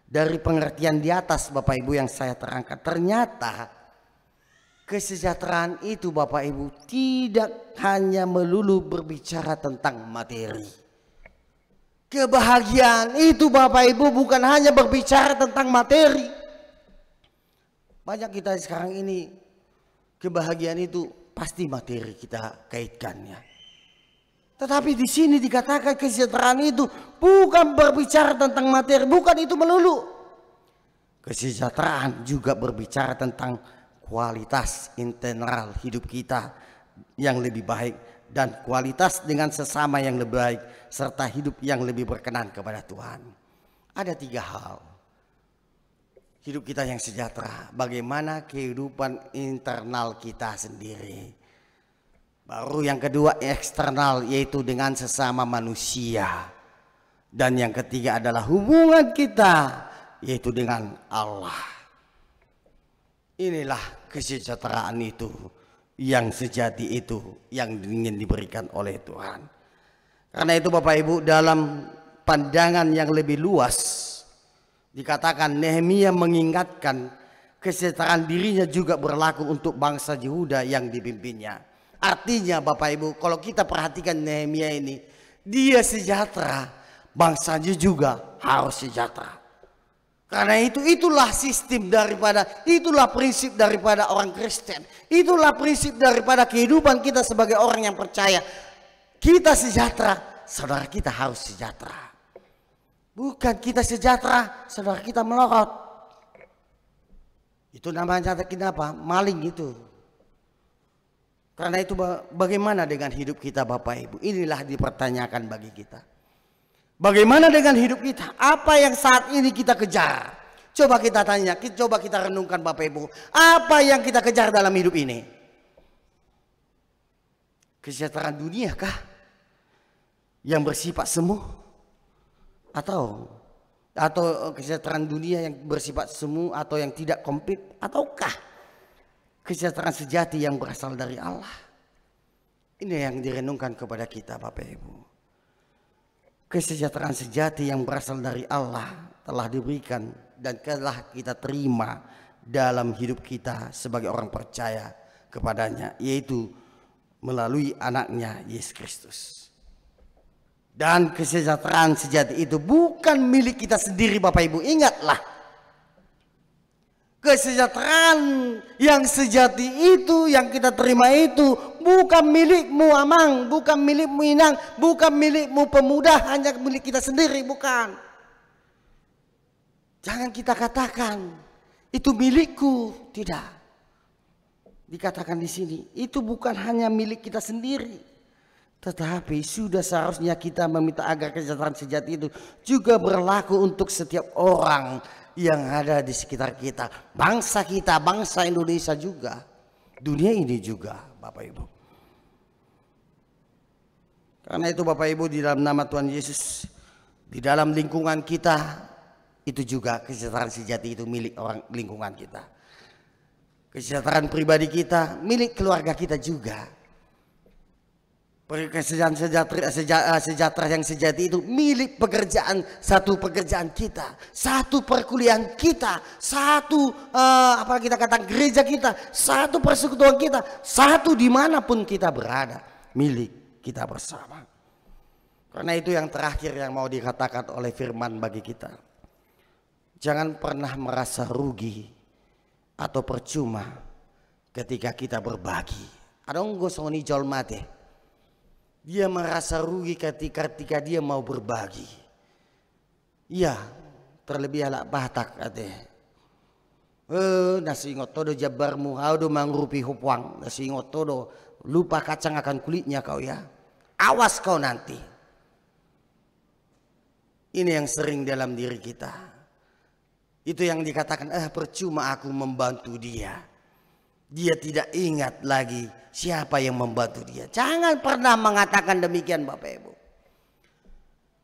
dari pengertian di atas Bapak Ibu yang saya terangkan, ternyata kesejahteraan itu Bapak Ibu tidak hanya melulu berbicara tentang materi. Kebahagiaan itu Bapak Ibu bukan hanya berbicara tentang materi. Banyak kita sekarang ini kebahagiaan itu pasti materi kita kaitkannya. Tetapi di sini dikatakan kesejahteraan itu bukan berbicara tentang materi, bukan itu melulu. Kesejahteraan juga berbicara tentang kualitas internal hidup kita yang lebih baik dan kualitas dengan sesama yang lebih baik serta hidup yang lebih berkenan kepada Tuhan. Ada 3 hal. Hidup kita yang sejahtera, bagaimana kehidupan internal kita sendiri. Baru yang kedua eksternal, yaitu dengan sesama manusia. Dan yang ketiga adalah hubungan kita, yaitu dengan Allah. Inilah kesejahteraan itu, yang sejati itu, yang ingin diberikan oleh Tuhan. Karena itu Bapak Ibu, dalam pandangan yang lebih luas, dikatakan Nehemia mengingatkan kesejahteraan dirinya juga berlaku untuk bangsa Yehuda yang dipimpinnya. Artinya Bapak Ibu, kalau kita perhatikan Nehemia ini, dia sejahtera, bangsanya juga harus sejahtera. Karena itulah sistem daripada, itulah prinsip daripada orang Kristen. Itulah prinsip daripada kehidupan kita sebagai orang yang percaya. Kita sejahtera, saudara kita harus sejahtera. Bukan kita sejahtera, saudara kita melorot. Itu namanya kenapa? Maling itu. Karena itu bagaimana dengan hidup kita Bapak Ibu? Inilah dipertanyakan bagi kita. Bagaimana dengan hidup kita? Apa yang saat ini kita kejar? Coba kita tanya, coba kita renungkan Bapak Ibu. Apa yang kita kejar dalam hidup ini? Kesejahteraan dunia kah? Yang bersifat semu? Atau kesejahteraan dunia yang bersifat semu atau yang tidak komplit? Ataukah kesejahteraan sejati yang berasal dari Allah? Ini yang direnungkan kepada kita Bapak Ibu. Kesejahteraan sejati yang berasal dari Allah telah diberikan dan telah kita terima dalam hidup kita sebagai orang percaya kepadanya, yaitu melalui anaknya Yesus Kristus. Dan kesejahteraan sejati itu bukan milik kita sendiri Bapak Ibu, ingatlah. Kesejahteraan yang sejati itu yang kita terima itu bukan milikmu Amang, bukan milikmu Inang, bukan milikmu pemuda, hanya milik kita sendiri, bukan. Jangan kita katakan itu milikku, tidak. Dikatakan di sini itu bukan hanya milik kita sendiri, tetapi sudah seharusnya kita meminta agar kesejahteraan sejati itu juga berlaku untuk setiap orang yang ada di sekitar kita, bangsa kita, bangsa Indonesia juga, dunia ini juga Bapak Ibu. Karena itu Bapak Ibu, di dalam nama Tuhan Yesus, di dalam lingkungan kita itu juga kesejahteraan sejati itu milik orang lingkungan kita. Kesejahteraan pribadi kita, milik keluarga kita juga. Kesejahteraan sejahtera yang sejati itu milik pekerjaan, satu pekerjaan kita, satu perkuliahan kita, satu apa kita katakan gereja kita, satu persekutuan kita, satu dimanapun kita berada, milik kita bersama. Karena itu yang terakhir yang mau dikatakan oleh firman bagi kita, jangan pernah merasa rugi atau percuma ketika kita berbagi. Ada nggak soni jol mate? Dia merasa rugi ketika dia mau berbagi. Iya, terlebih anak Batak katanya. Nasi ingot todo jabarmu haudo mangrupi hupwang. Nasi ingot todo lupa kacang akan kulitnya kau ya. Awas kau nanti. Ini yang sering dalam diri kita. Itu yang dikatakan, percuma aku membantu dia. Dia tidak ingat lagi siapa yang membantu dia. Jangan pernah mengatakan demikian Bapak Ibu.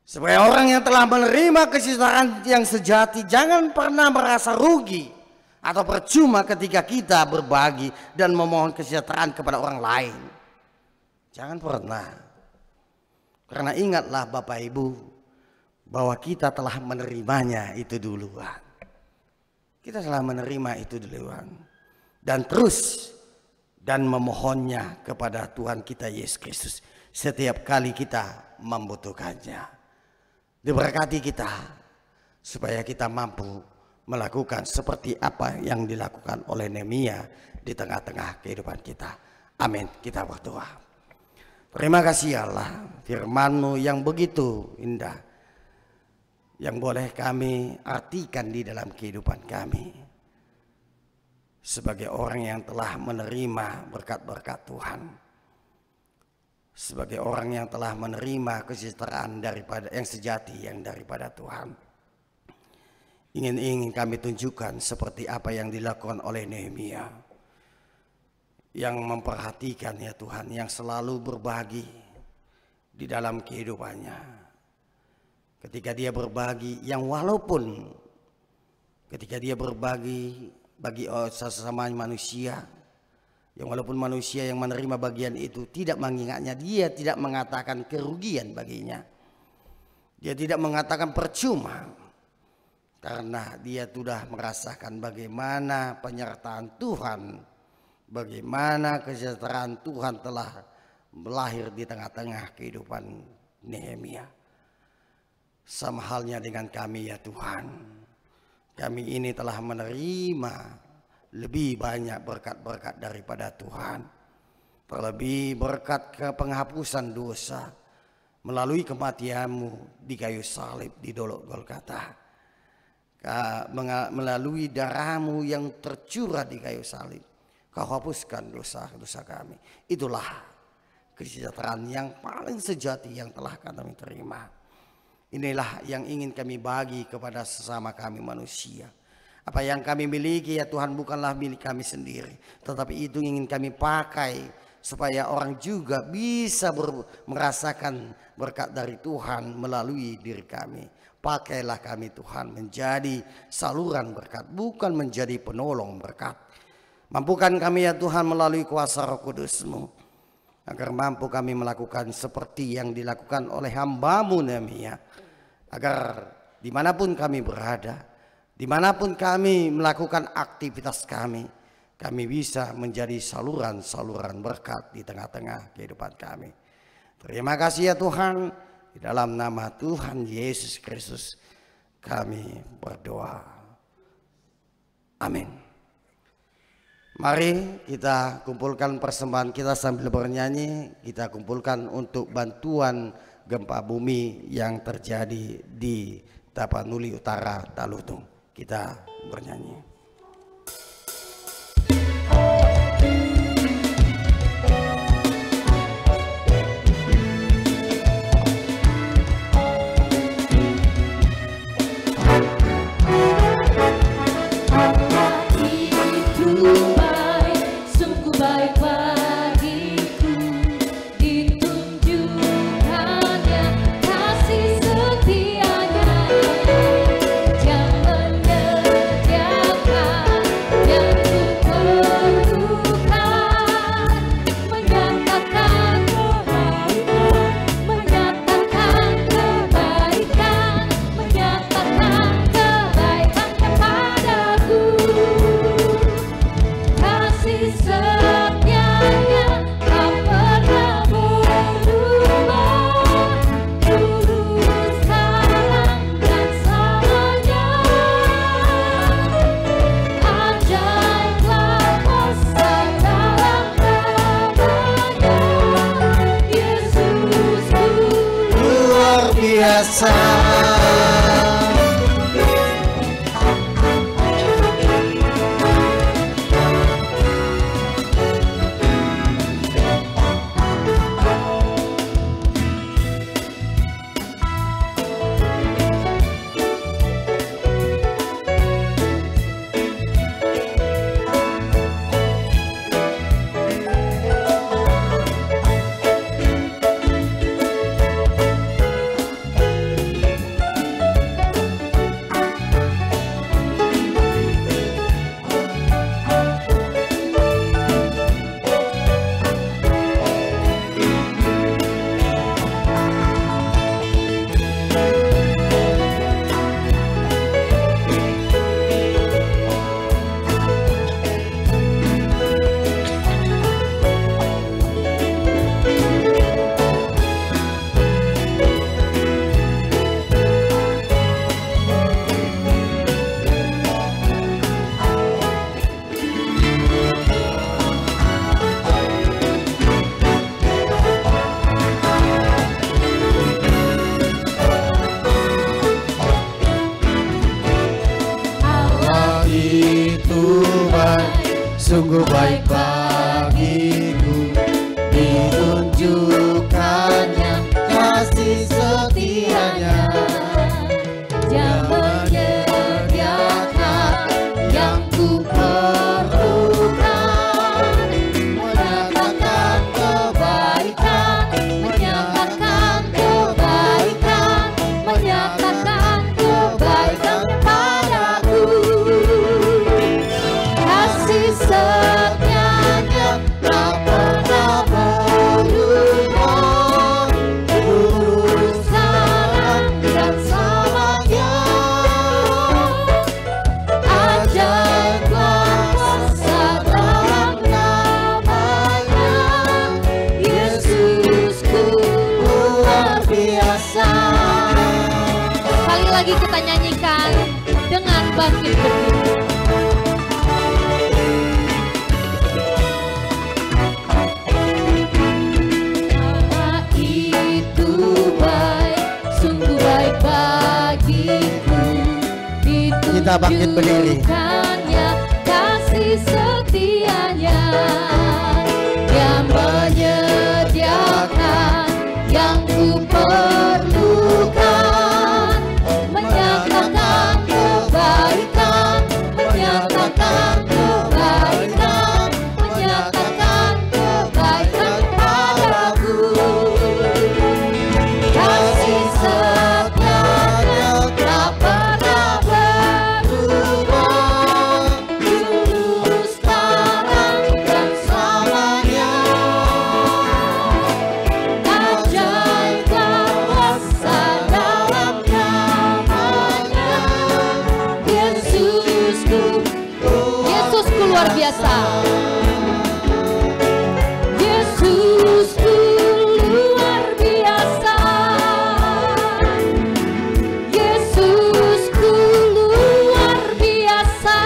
Sebagai orang yang telah menerima kesejahteraan yang sejati, jangan pernah merasa rugi atau percuma ketika kita berbagi dan memohon kesejahteraan kepada orang lain. Jangan pernah. Karena ingatlah Bapak Ibu, bahwa kita telah menerimanya itu duluan. Kita telah menerima itu duluan. Dan terus dan memohonnya kepada Tuhan kita Yesus Kristus setiap kali kita membutuhkannya. Diberkati kita supaya kita mampu melakukan seperti apa yang dilakukan oleh Nehemia di tengah-tengah kehidupan kita. Amin. Kita berdoa. Terima kasih Allah, firman-Mu yang begitu indah, yang boleh kami artikan di dalam kehidupan kami sebagai orang yang telah menerima berkat-berkat Tuhan, sebagai orang yang telah menerima kesejahteraan daripada yang sejati yang daripada Tuhan. Ingin kami tunjukkan seperti apa yang dilakukan oleh Nehemia, yang memperhatikan ya Tuhan, yang selalu berbagi di dalam kehidupannya. Ketika dia berbagi, yang walaupun ketika dia berbagi bagi sesama manusia, yang walaupun manusia yang menerima bagian itu tidak mengingatnya, dia tidak mengatakan kerugian baginya, dia tidak mengatakan percuma, karena dia sudah merasakan bagaimana penyertaan Tuhan, bagaimana kesejahteraan Tuhan telah lahir di tengah-tengah kehidupan Nehemia. Sama halnya dengan kami ya Tuhan, kami ini telah menerima lebih banyak berkat-berkat daripada Tuhan, terlebih berkat penghapusan dosa melalui kematian-Mu di kayu salib di Dolok Golgota, melalui darah-Mu yang tercurah di kayu salib. Kau hapuskan dosa-dosa kami. Itulah kesejahteraan yang paling sejati yang telah kami terima. Inilah yang ingin kami bagi kepada sesama kami manusia. Apa yang kami miliki ya Tuhan bukanlah milik kami sendiri, tetapi itu ingin kami pakai supaya orang juga bisa merasakan berkat dari Tuhan melalui diri kami. Pakailah kami Tuhan menjadi saluran berkat, bukan menjadi penolong berkat. Mampukan kami ya Tuhan melalui kuasa Roh Kudus-Mu, agar mampu kami melakukan seperti yang dilakukan oleh hamba-Mu Nehemia, agar dimanapun kami berada, dimanapun kami melakukan aktivitas kami bisa menjadi saluran-saluran berkat di tengah-tengah kehidupan kami. Terima kasih ya Tuhan, di dalam nama Tuhan Yesus Kristus kami berdoa. Amin. Mari kita kumpulkan persembahan kita sambil bernyanyi. Kita kumpulkan untuk bantuan gempa bumi yang terjadi di Tapanuli Utara, Talutung. Kita bernyanyi. sungguh baik bagiku, ditunjukkannya kasih setianya. Dia menyediakan yang ku perlukan, menyatakan kebaikan, menyatakan kebaikan, menyatakan kebaikan padaku. Kasih setianya tak pernah berubah, dulu sekarang dan selamanya. Ajaiblah kuasa dalam namanya, Yesusku luar biasa. Sekali lagi kita nyanyikan dengan bangkit berdiri. Allah itu baik, sungguh baik bagiku. Kita bangkit berdiri. Ditunjukkannya kasih setianya. Dia menyediakan yang ku perlukan, menyatakan kebaikan, menyatakan kebaikan, menyatakan kebaikan padaku. Kasih setianya tak pernah berubah, dulu sekarang dan selamanya. Ajaiblah kuasa dalam namanya, Yesusku luar biasa. Yesusku luar biasa. Yesusku luar biasa.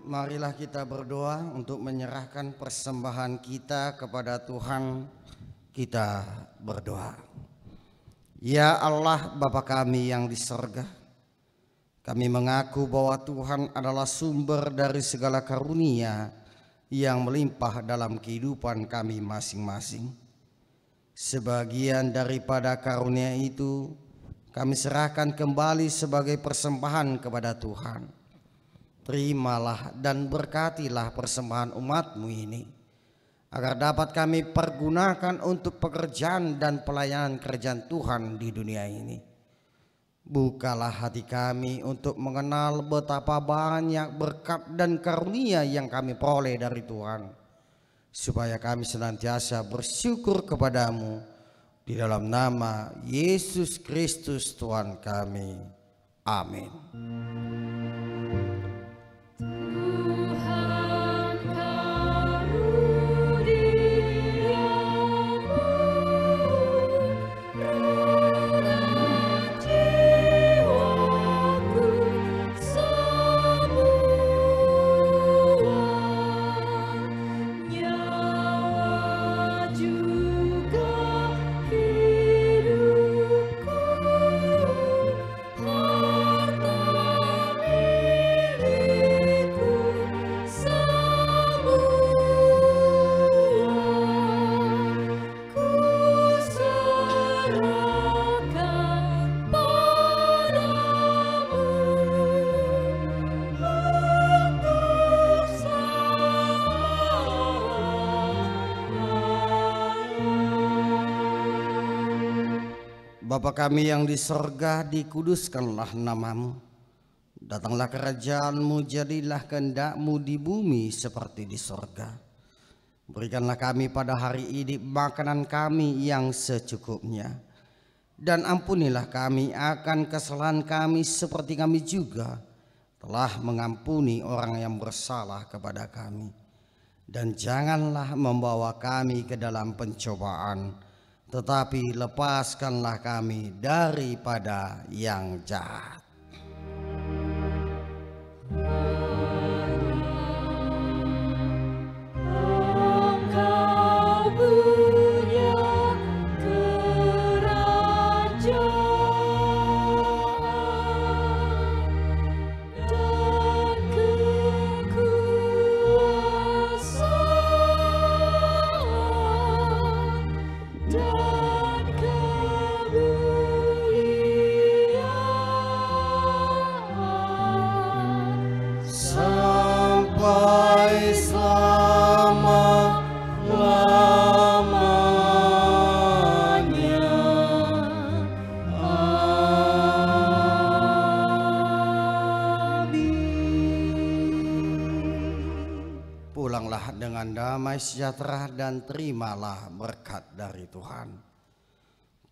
Marilah kita berdoa untuk menyerahkan persembahan kita kepada Tuhan. Kita berdoa. Ya Allah Bapa kami yang di sorga, kami mengaku bahwa Tuhan adalah sumber dari segala karunia yang melimpah dalam kehidupan kami masing-masing. Sebagian daripada karunia itu kami serahkan kembali sebagai persembahan kepada Tuhan. Terimalah dan berkatilah persembahan umat-Mu ini, agar dapat kami pergunakan untuk pekerjaan dan pelayanan kerajaan Tuhan di dunia ini. Bukalah hati kami untuk mengenal betapa banyak berkat dan karunia yang kami peroleh dari Tuhan, supaya kami senantiasa bersyukur kepadamu di dalam nama Yesus Kristus Tuhan kami. Amin. Tuhan karuniamu, roh jiwaku semua, nyawa juga hidupku, harta milikku semua, ku serahkan padamu untuk Bapa kami yang di sorga, dikuduskanlah namamu. Datanglah kerajaan-Mu, jadilah kehendak-Mu di bumi seperti di sorga. Berikanlah kami pada hari ini makanan kami yang secukupnya. Dan ampunilah kami akan kesalahan kami seperti kami juga telah mengampuni orang yang bersalah kepada kami. Dan janganlah membawa kami ke dalam pencobaan, tetapi lepaskanlah kami daripada yang jahat. Engkau punya kerajaan dengan damai sejahtera dan terimalah berkat dari Tuhan.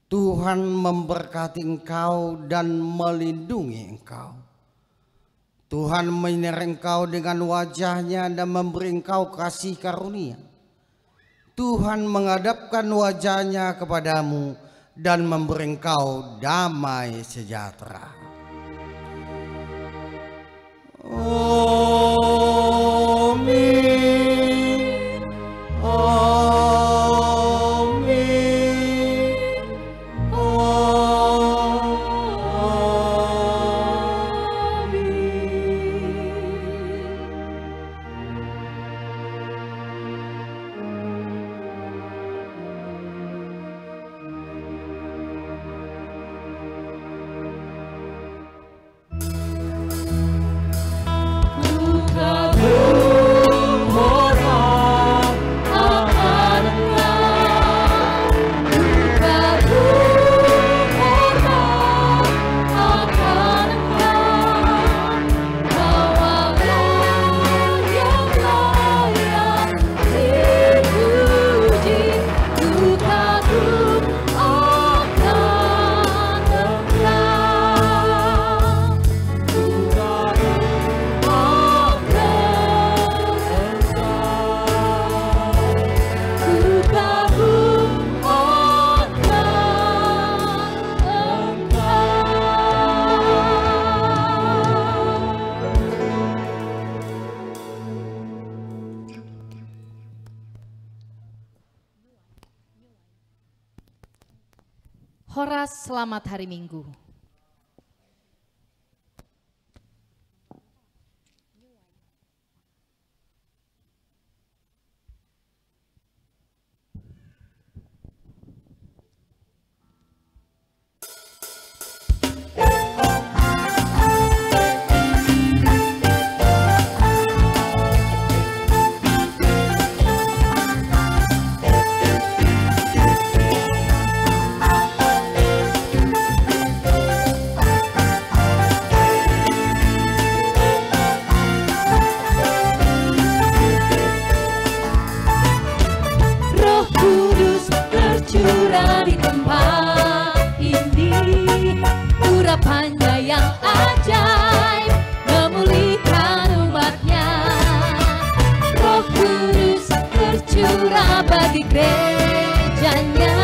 Tuhan memberkati engkau dan melindungi engkau. Tuhan menyinari engkau dengan wajahnya dan memberi engkau kasih karunia. Tuhan menghadapkan wajahnya kepadamu dan memberi engkau damai sejahtera. Amin. Amin. Horas Selamat Hari Minggu. Di tempat ini urapannya yang ajaib memulihkan umatnya. Roh Kudus tercurah bagi gerejanya.